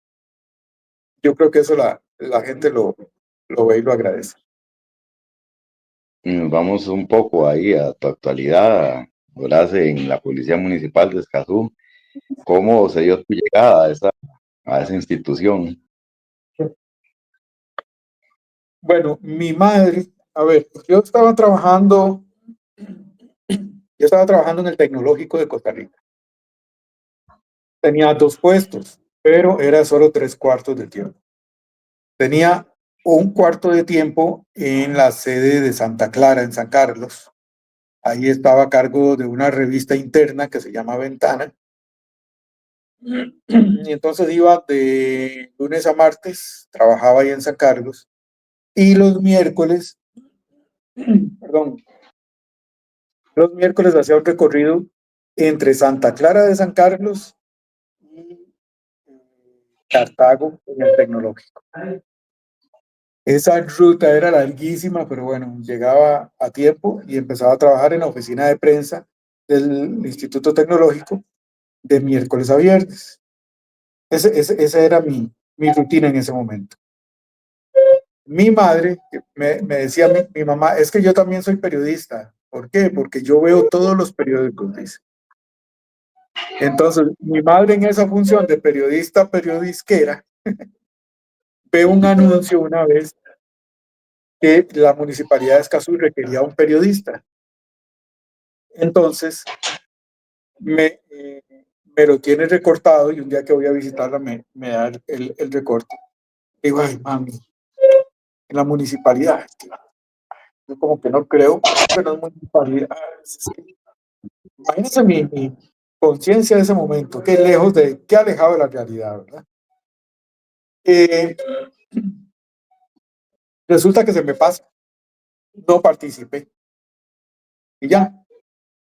yo creo que eso la gente lo ve y lo agradece. Y nos vamos un poco ahí a tu actualidad, ahora en la Policía Municipal de Escazú. ¿Cómo se dio tu llegada a esa institución? Bueno, mi madre, a ver, yo estaba trabajando en el Tecnológico de Costa Rica. Tenía 2 puestos, pero era solo 3/4 del tiempo. Tenía un cuarto de tiempo en la sede de Santa Clara, en San Carlos. Ahí estaba a cargo de una revista interna que se llama Ventana. Y entonces iba de lunes a martes, trabajaba ahí en San Carlos. Y los miércoles, perdón, los miércoles hacía un recorrido entre Santa Clara de San Carlos y Cartago en el Tecnológico. Esa ruta era larguísima, pero bueno, llegaba a tiempo y empezaba a trabajar en la oficina de prensa del Instituto Tecnológico de miércoles a viernes. Esa era mi rutina en ese momento. Mi madre me decía, mi mamá, es que yo también soy periodista. ¿Por qué? Porque yo veo todos los periódicos, dice. Entonces, mi madre en esa función de periodista, periodisquera, ve un anuncio una vez que la municipalidad de Escazú requería un periodista. Entonces, me, eh, me lo tiene recortado y un día que voy a visitarla me da el recorte. Digo, ay, mami, en la municipalidad. Yo como que no creo, pero es municipalidad. Imagínense mi conciencia de ese momento, qué lejos qué alejado de la realidad, ¿verdad? Eh, Resulta que se me pasa, no participé y ya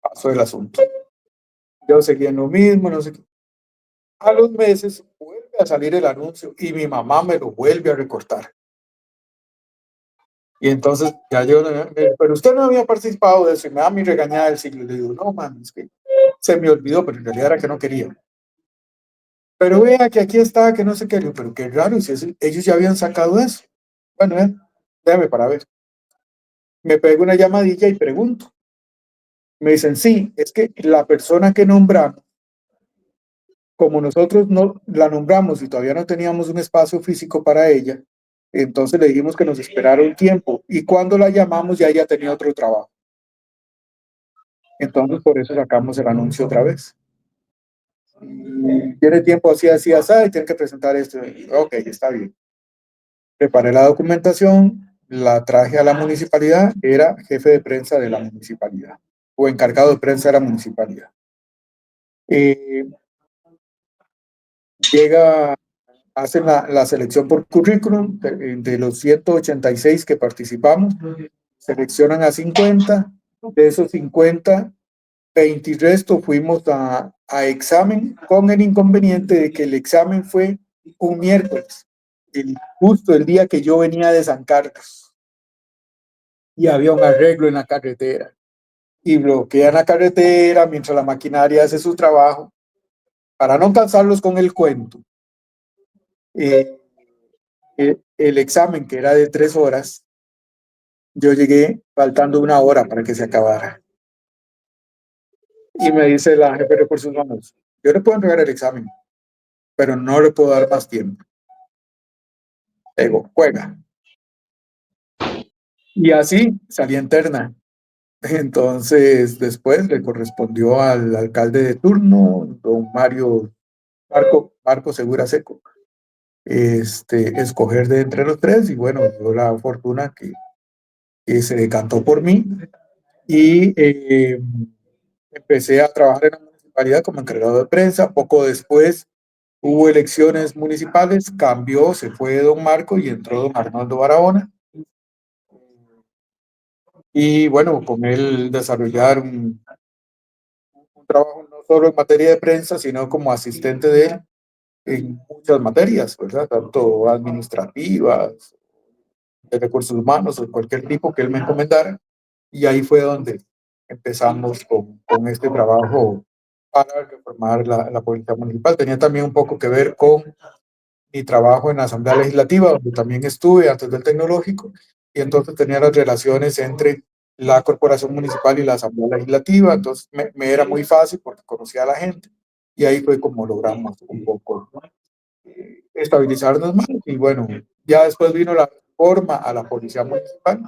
pasó el asunto. Yo seguía en lo mismo, no sé qué. A los meses vuelve a salir el anuncio y mi mamá me lo vuelve a recortar. Y entonces ya yo, pero usted no había participado de eso y me da mi regañada del siglo. Le digo, no, man, es que se me olvidó, pero en realidad era que no quería. Pero vea que aquí está, que no sé qué. Le digo, pero qué raro, si ellos ya habían sacado eso. Bueno, déjame para ver. Me pego una llamadilla y pregunto. Me dicen, sí, es que la persona que nombramos, como nosotros no la nombramos y todavía no teníamos un espacio físico para ella, entonces le dijimos que nos esperara un tiempo y cuando la llamamos ya ella tenía otro trabajo. Entonces por eso sacamos el anuncio otra vez. Tiene tiempo así, y tiene que presentar esto. Ok, está bien. Preparé la documentación, la traje a la municipalidad, era jefe de prensa de la municipalidad o encargado de prensa de la municipalidad. Hacen la selección por currículum de los 186 que participamos, seleccionan a 50, de esos 50, 20 y resto fuimos a examen, con el inconveniente de que el examen fue un miércoles, justo el día que yo venía de San Carlos, y había un arreglo en la carretera, y bloquean la carretera mientras la maquinaria hace su trabajo, para no cansarlos con el cuento. El examen, que era de 3 horas, yo llegué faltando 1 hora para que se acabara. Y me dice la jefe de recursos humanos, yo le puedo entregar el examen, pero no le puedo dar más tiempo. Le digo, juega. Y así salí interna. Entonces, después le correspondió al alcalde de turno, don Marco Segura Seco, escoger de entre los 3, y bueno, dio la fortuna que se decantó por mí, y empecé a trabajar en la municipalidad como encargado de prensa. Poco después hubo elecciones municipales, cambió, se fue don Marco y entró don Arnoldo Barahona. Y bueno, con él desarrollar un trabajo no solo en materia de prensa, sino como asistente de él en muchas materias, ¿verdad? Tanto administrativas, de recursos humanos o cualquier tipo que él me encomendara. Y ahí fue donde empezamos con este trabajo para reformar la policía municipal. Tenía también un poco que ver con mi trabajo en la Asamblea Legislativa, donde también estuve antes del tecnológico, y entonces tenía las relaciones entre la corporación municipal y la Asamblea Legislativa. Entonces me era muy fácil porque conocía a la gente, y ahí fue como logramos un poco estabilizarnos más. Y bueno, ya después vino la reforma a la policía municipal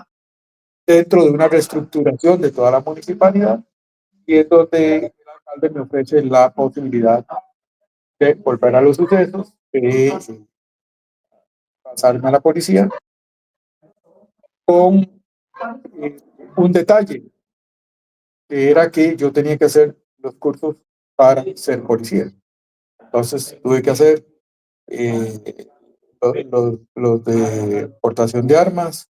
dentro de una reestructuración de toda la municipalidad, y es donde el alcalde me ofrece la posibilidad de volver a los sucesos, pasarme a la policía con un detalle, que era que yo tenía que hacer los cursos para ser policía. Entonces tuve que hacer los de portación de armas,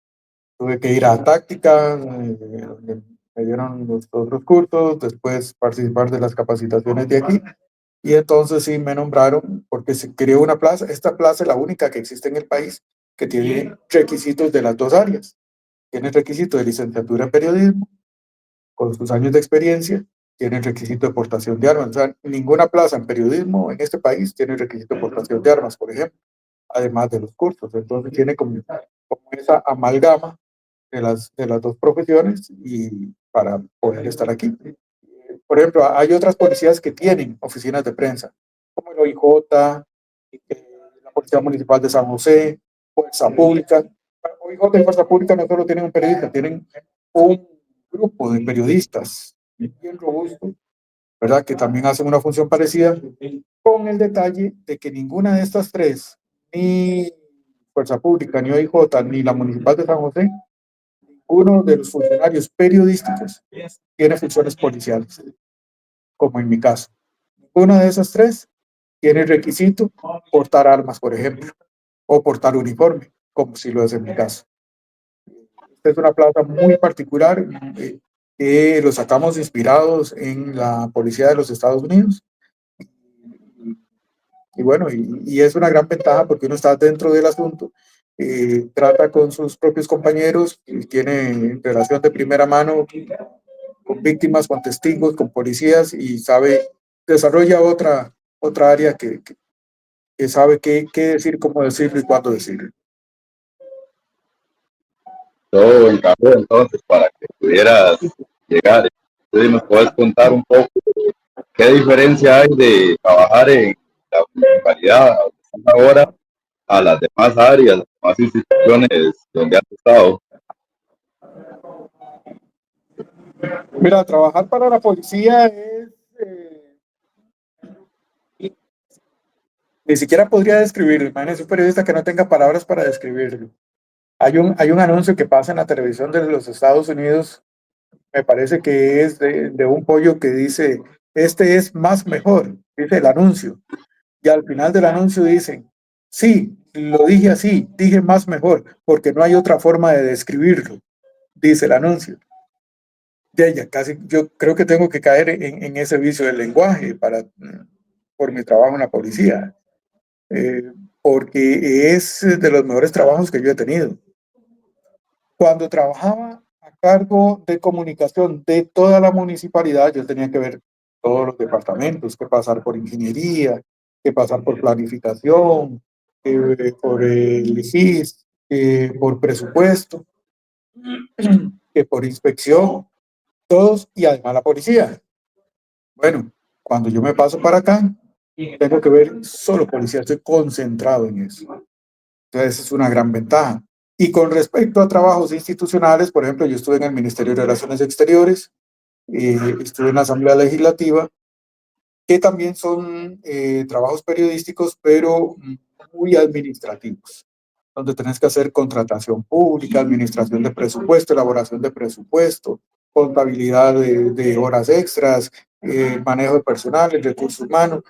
tuve que ir a táctica, me dieron los otros cursos, después participar de las capacitaciones de aquí, y entonces sí me nombraron porque se creó una plaza. Esta plaza es la única que existe en el país que tiene requisitos de las dos áreas. Tiene el requisito de licenciatura en periodismo, con sus años de experiencia, tiene el requisito de portación de armas. O sea, ninguna plaza en periodismo en este país tiene el requisito de portación de armas, por ejemplo, además de los cursos. Entonces tiene como esa amalgama de las dos profesiones, y para poder estar aquí. Por ejemplo, hay otras policías que tienen oficinas de prensa, como el OIJ, la Policía Municipal de San José, Fuerza Pública. OIJ y Fuerza Pública no solo tienen un periodista, tienen un grupo de periodistas bien robusto, ¿verdad? Que también hacen una función parecida, con el detalle de que ninguna de estas 3, ni Fuerza Pública, ni OIJ, ni la Municipal de San José, uno de los funcionarios periodísticos tiene funciones policiales, como en mi caso. Una de esas 3 tiene el requisito portar armas, por ejemplo, o portar uniforme, como si lo es en mi caso. Esta es una plaza muy particular, que lo sacamos inspirados en la policía de los Estados Unidos. Y bueno, y es una gran ventaja porque uno está dentro del asunto, trata con sus propios compañeros, tiene relación de primera mano con víctimas, con testigos, con policías, y desarrolla otra área que sabe qué decir, cómo decirlo y cuándo decirlo. Todo encajó entonces para que pudieras llegar. Entonces, ¿nos puedes contar un poco qué diferencia hay de trabajar en la municipalidad ahora a las demás áreas, las demás instituciones donde has estado? Mira, trabajar para la policía es, ni siquiera podría describirlo. Imagínese un periodista que no tenga palabras para describirlo. Hay un anuncio que pasa en la televisión de los Estados Unidos, me parece que es de un pollo que dice, este es más mejor, dice el anuncio. Y al final del anuncio dicen, sí, lo dije así, dije más mejor, porque no hay otra forma de describirlo, dice el anuncio. De ella, casi, yo creo que tengo que caer en ese vicio del lenguaje por mi trabajo en la policía, eh, porque es de los mejores trabajos que yo he tenido. Cuando trabajaba a cargo de comunicación de toda la municipalidad, yo tenía que ver todos los departamentos, que pasar por ingeniería, que pasar por planificación, por el GIS, por presupuesto, que por inspección, todos y además la policía. Bueno, cuando yo me paso para acá, tengo que ver solo policía, estoy concentrado en eso. Entonces es una gran ventaja. Y con respecto a trabajos institucionales, por ejemplo, yo estuve en el Ministerio de Relaciones Exteriores, estuve en la Asamblea Legislativa, que también son trabajos periodísticos, pero muy administrativos, donde tenés que hacer contratación pública, administración de presupuesto, elaboración de presupuesto, contabilidad de horas extras, manejo de personal, recursos humanos,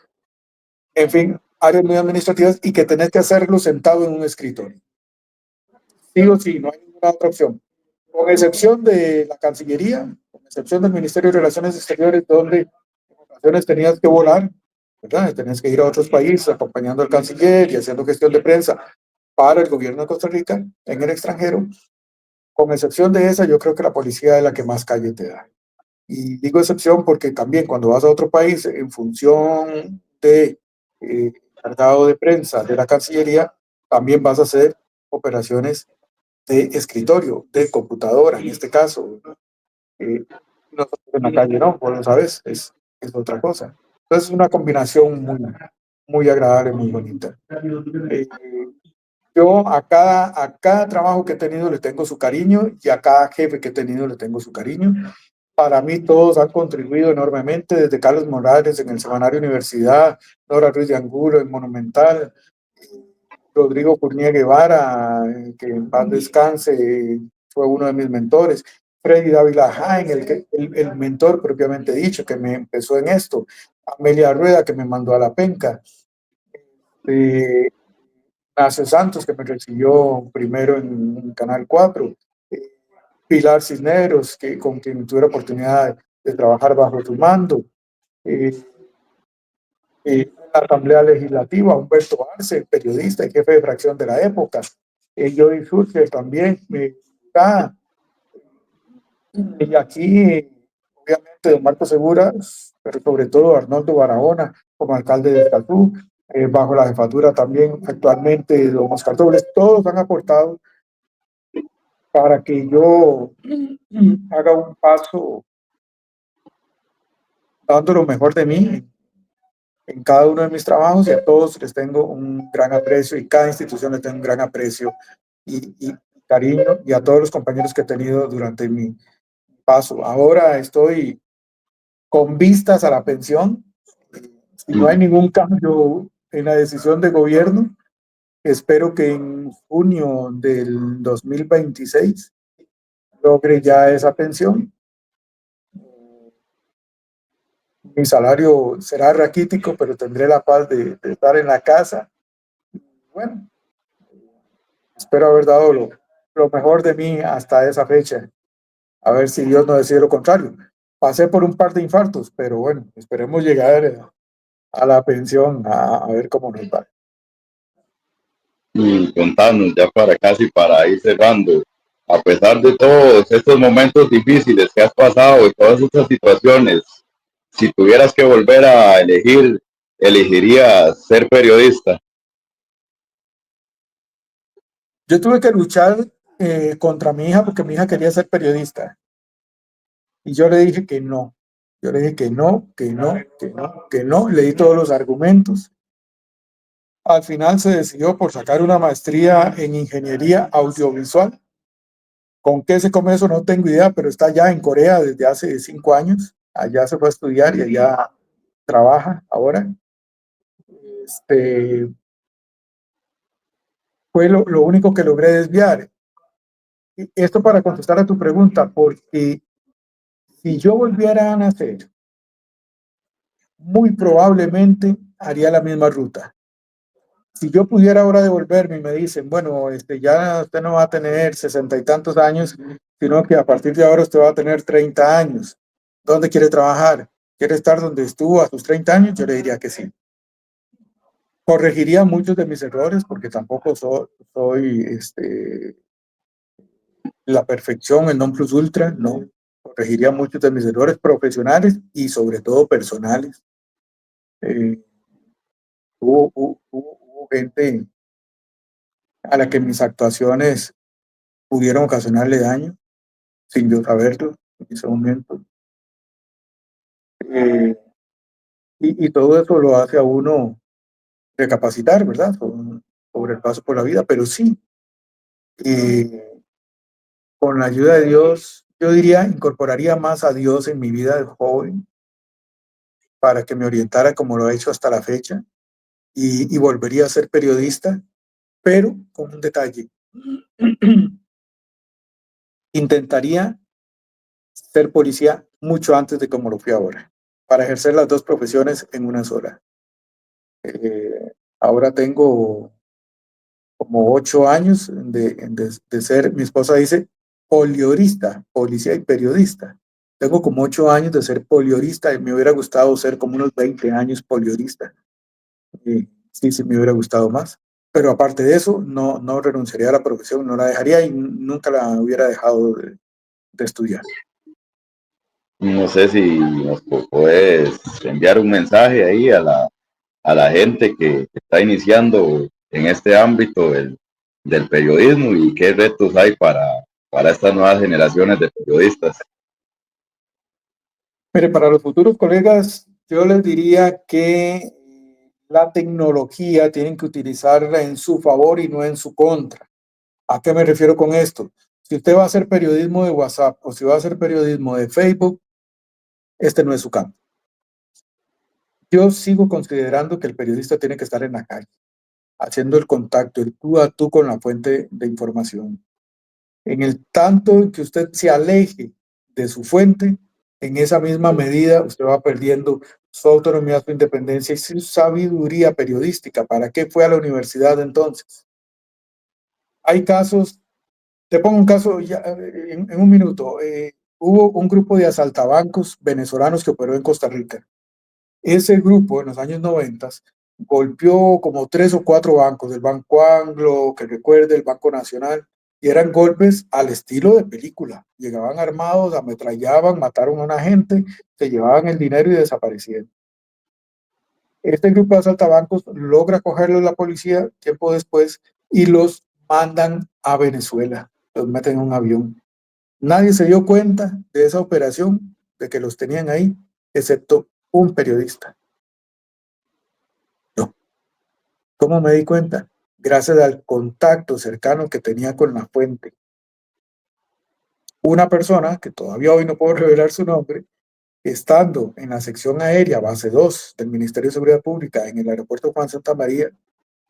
en fin, áreas muy administrativas y que tenés que hacerlo sentado en un escritorio. Sí o sí, no hay ninguna otra opción. Con excepción de la Cancillería, con excepción del Ministerio de Relaciones Exteriores, donde en ocasiones tenías que volar, ¿verdad? Tenías que ir a otros países acompañando al canciller y haciendo gestión de prensa para el gobierno de Costa Rica en el extranjero. Con excepción de esa, yo creo que la policía es la que más calle te da. Y digo excepción porque también cuando vas a otro país, en función de cargado de prensa de la Cancillería, también vas a hacer operaciones de escritorio, de computadora, en este caso. Eh, Nosotros en la calle no, vos lo sabes, es otra cosa. Entonces es una combinación muy agradable, muy bonita. Eh, yo a cada trabajo que he tenido le tengo su cariño y a cada jefe que he tenido le tengo su cariño. Para mí todos han contribuido enormemente, desde Carlos Morales en el Semanario Universidad, Nora Ruiz de Angulo en Monumental, Rodrigo Purnier Guevara, que en paz descanse, fue uno de mis mentores. Freddy Dávila Jaén, el mentor propiamente dicho, que me empezó en esto. Amelia Rueda, que me mandó a la penca. Eh, Ignacio Santos, que me recibió primero en Canal 4. Eh, Pilar Cisneros, con quien tuve la oportunidad de trabajar bajo su mando. Eh, en la Asamblea Legislativa, Humberto Arce, periodista y jefe de fracción de la época, Jody Surger también, y aquí, obviamente, don Marco Segura, pero sobre todo Arnoldo Barahona, como alcalde de Escazú, bajo la jefatura también actualmente don Oscar Dobles, todos han aportado para que yo haga un paso dando lo mejor de mí en cada uno de mis trabajos y a todos les tengo un gran aprecio y cada institución les tengo un gran aprecio y cariño y a todos los compañeros que he tenido durante mi paso. Ahora estoy con vistas a la pensión. Si no hay ningún cambio en la decisión de gobierno, espero que en junio del 2026 logre ya esa pensión. Mi salario será raquítico, pero tendré la paz de estar en la casa. Bueno, espero haber dado lo mejor de mí hasta esa fecha. A ver si Dios no decide lo contrario. Pasé por un par de infartos, pero bueno, esperemos llegar a la pensión a ver cómo nos va. Y contanos ya para casi para ir cerrando, a pesar de todos estos momentos difíciles que has pasado y todas estas situaciones, si tuvieras que volver a elegir, elegirías ser periodista. Yo tuve que luchar contra mi hija porque mi hija quería ser periodista y yo le dije que no. Yo le dije que no, que no, que no, que no. Le di todos los argumentos. Al final se decidió por sacar una maestría en ingeniería audiovisual. ¿Con qué se come eso? No tengo idea, pero está ya en Corea desde hace 5 años. Allá se fue a estudiar y allá trabaja ahora. Este, fue lo único que logré desviar. esto para contestar a tu pregunta, porque si yo volviera a nacer, muy probablemente haría la misma ruta. Si yo pudiera ahora devolverme y me dicen, bueno, ya usted no va a tener 60 y tantos años, sino que a partir de ahora usted va a tener 30 años. ¿Dónde quiere trabajar? ¿Quiere estar donde estuvo a sus 30 años? Yo le diría que sí. Corregiría muchos de mis errores porque tampoco soy la perfección, el non plus ultra, no. Corregiría muchos de mis errores profesionales y sobre todo personales. Eh, hubo gente a la que mis actuaciones pudieron ocasionarle daño sin yo saberlo en ese momento. Eh, y todo eso lo hace a uno recapacitar, ¿verdad? Sobre el paso por la vida, pero sí, con la ayuda de Dios, yo diría, incorporaría más a Dios en mi vida de joven para que me orientara como lo he hecho hasta la fecha y volvería a ser periodista, pero con un detalle. Intentaría ser policía mucho antes de como lo fui ahora, para ejercer las dos profesiones en una sola. Ahora tengo como 8 años de ser, mi esposa dice, poliorista, policía y periodista. Tengo como 8 años de ser poliorista y me hubiera gustado ser como unos 20 años poliorista. Sí, sí, me hubiera gustado más. Pero aparte de eso, no renunciaría a la profesión, no la dejaría y nunca la hubiera dejado de estudiar. No sé si nos puedes enviar un mensaje ahí a la gente que está iniciando en este ámbito del periodismo y qué retos hay para estas nuevas generaciones de periodistas. Mire, para los futuros colegas, yo les diría que la tecnología tienen que utilizarla en su favor y no en su contra. ¿A qué me refiero con esto? Si usted va a hacer periodismo de WhatsApp o si va a hacer periodismo de Facebook, este no es su campo. Yo sigo considerando que el periodista tiene que estar en la calle, haciendo el contacto, el tú a tú con la fuente de información. En el tanto en que usted se aleje de su fuente, en esa misma medida usted va perdiendo su autonomía, su independencia y su sabiduría periodística. ¿Para qué fue a la universidad entonces? Hay casos, te pongo un caso ya, en un minuto. Hubo un grupo de asaltabancos venezolanos que operó en Costa Rica. Ese grupo en los años 90 golpeó como 3 o 4 bancos, el Banco Anglo, que recuerde, el Banco Nacional, y eran golpes al estilo de película. Llegaban armados, ametrallaban, mataron a una gente, se llevaban el dinero y desaparecían. Este grupo de asaltabancos logra cogerlos la policía tiempo después y los mandan a Venezuela, los meten en un avión. Nadie se dio cuenta de esa operación, de que los tenían ahí, excepto un periodista. Yo. ¿Cómo me di cuenta? Gracias al contacto cercano que tenía con la fuente. Una persona, que todavía hoy no puedo revelar su nombre, estando en la sección aérea base 2 del Ministerio de Seguridad Pública en el aeropuerto Juan Santa María,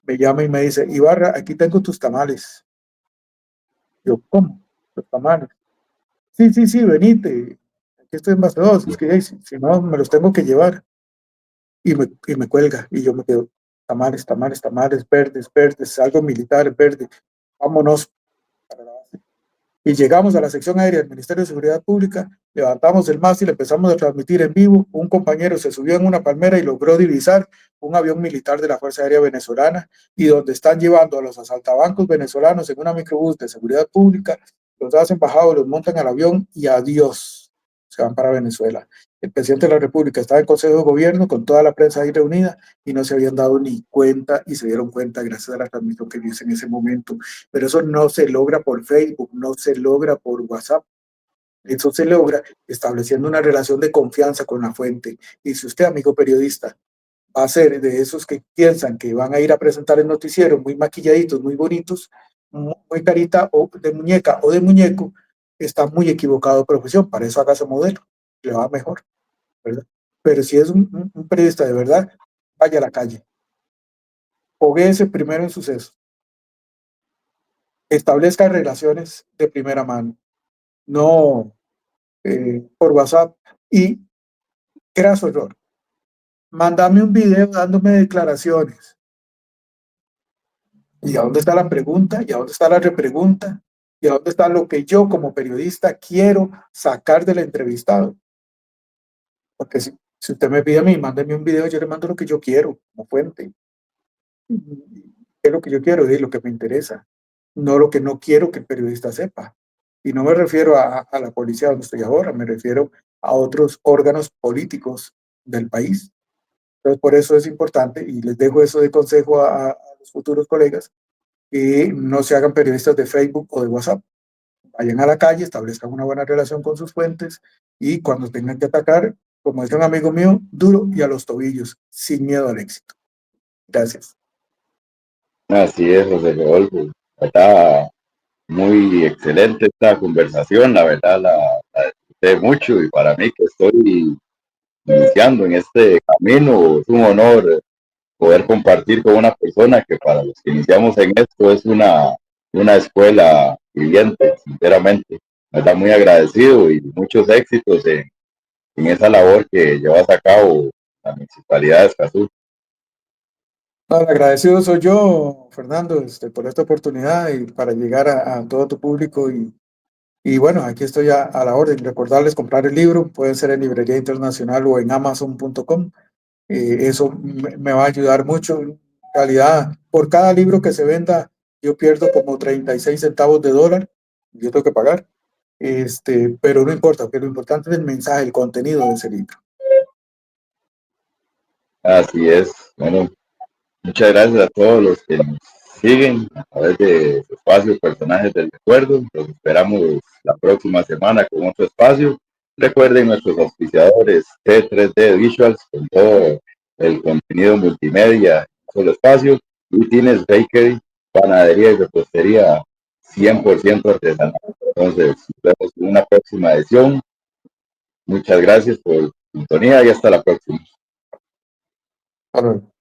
me llama y me dice, Ibarra, aquí tengo tus tamales. Yo, ¿cómo? Los tamales. Sí, sí, sí, venite. Aquí estoy en base 2. Es que si no, me los tengo que llevar. Y me cuelga. Y yo me quedo, tamales, tamales, tamales, verdes, verdes, algo militar, verde. Vámonos para la base. Y llegamos a la sección aérea del Ministerio de Seguridad Pública, levantamos el mástil, empezamos a transmitir en vivo. Un compañero se subió en una palmera y logró divisar un avión militar de la Fuerza Aérea Venezolana, y donde están llevando a los asaltabancos venezolanos en una microbús de seguridad pública, los hacen bajados, los montan al avión y adiós, se van para Venezuela. El presidente de la República estaba en Consejo de Gobierno con toda la prensa ahí reunida y no se habían dado ni cuenta, y se dieron cuenta gracias a la transmisión que yo hice en ese momento. Pero eso no se logra por Facebook, no se logra por WhatsApp. Eso se logra estableciendo una relación de confianza con la fuente. Y si usted, amigo periodista, va a ser de esos que piensan que van a ir a presentar el noticiero muy maquilladitos, muy bonitos, muy carita o de muñeca o de muñeco, está muy equivocado de profesión. Para eso hágase modelo, le va mejor, ¿verdad? Pero si es un periodista de verdad, vaya a la calle. Foguéese primero en sucesos. establezca relaciones de primera mano, no por WhatsApp. Y graso error, mándame un video dándome declaraciones. ¿Y a dónde está la pregunta? ¿Y a dónde está la repregunta? ¿Y a dónde está lo que yo como periodista quiero sacar del entrevistado? Porque si usted me pide a mí, mándeme un video, yo le mando lo que yo quiero como fuente. ¿Qué es lo que yo quiero? Es lo que me interesa, no lo que no quiero que el periodista sepa. Y no me refiero a la policía donde estoy ahora, me refiero a otros órganos políticos del país. Entonces, por eso es importante, y les dejo eso de consejo a los futuros colegas, que no se hagan periodistas de Facebook o de WhatsApp. Vayan a la calle, establezcan una buena relación con sus fuentes y cuando tengan que atacar, como dice un amigo mío, duro y a los tobillos, sin miedo al éxito. Gracias. Así es, José Rodolfo. Está muy excelente esta conversación, la verdad la disfruté mucho y para mí que estoy iniciando en este camino es un honor poder compartir con una persona que para los que iniciamos en esto es una escuela viviente, sinceramente. Me está muy agradecido y muchos éxitos en esa labor que llevas a cabo la Municipalidad de Escazú. No, el agradecido soy yo, Fernando, por esta oportunidad y para llegar a todo tu público. Y bueno, aquí estoy a la orden. Recordarles comprar el libro, puede ser en Librería Internacional o en Amazon.com. Eso me va a ayudar mucho. En realidad, por cada libro que se venda, yo pierdo como 36 centavos de dólar. Yo tengo que pagar. Pero no importa, porque lo importante es el mensaje, el contenido de ese libro. Así es. Bueno, muchas gracias a todos los que nos siguen a través de su espacio Personajes del Recuerdo. Los esperamos la próxima semana con otro espacio. Recuerden nuestros auspiciadores T3D Visuals con todo el contenido multimedia, solo espacio, y Tines Bakery, panadería y repostería 100% artesanal. Entonces, nos vemos en una próxima edición. Muchas gracias por su sintonía y hasta la próxima. Hasta luego.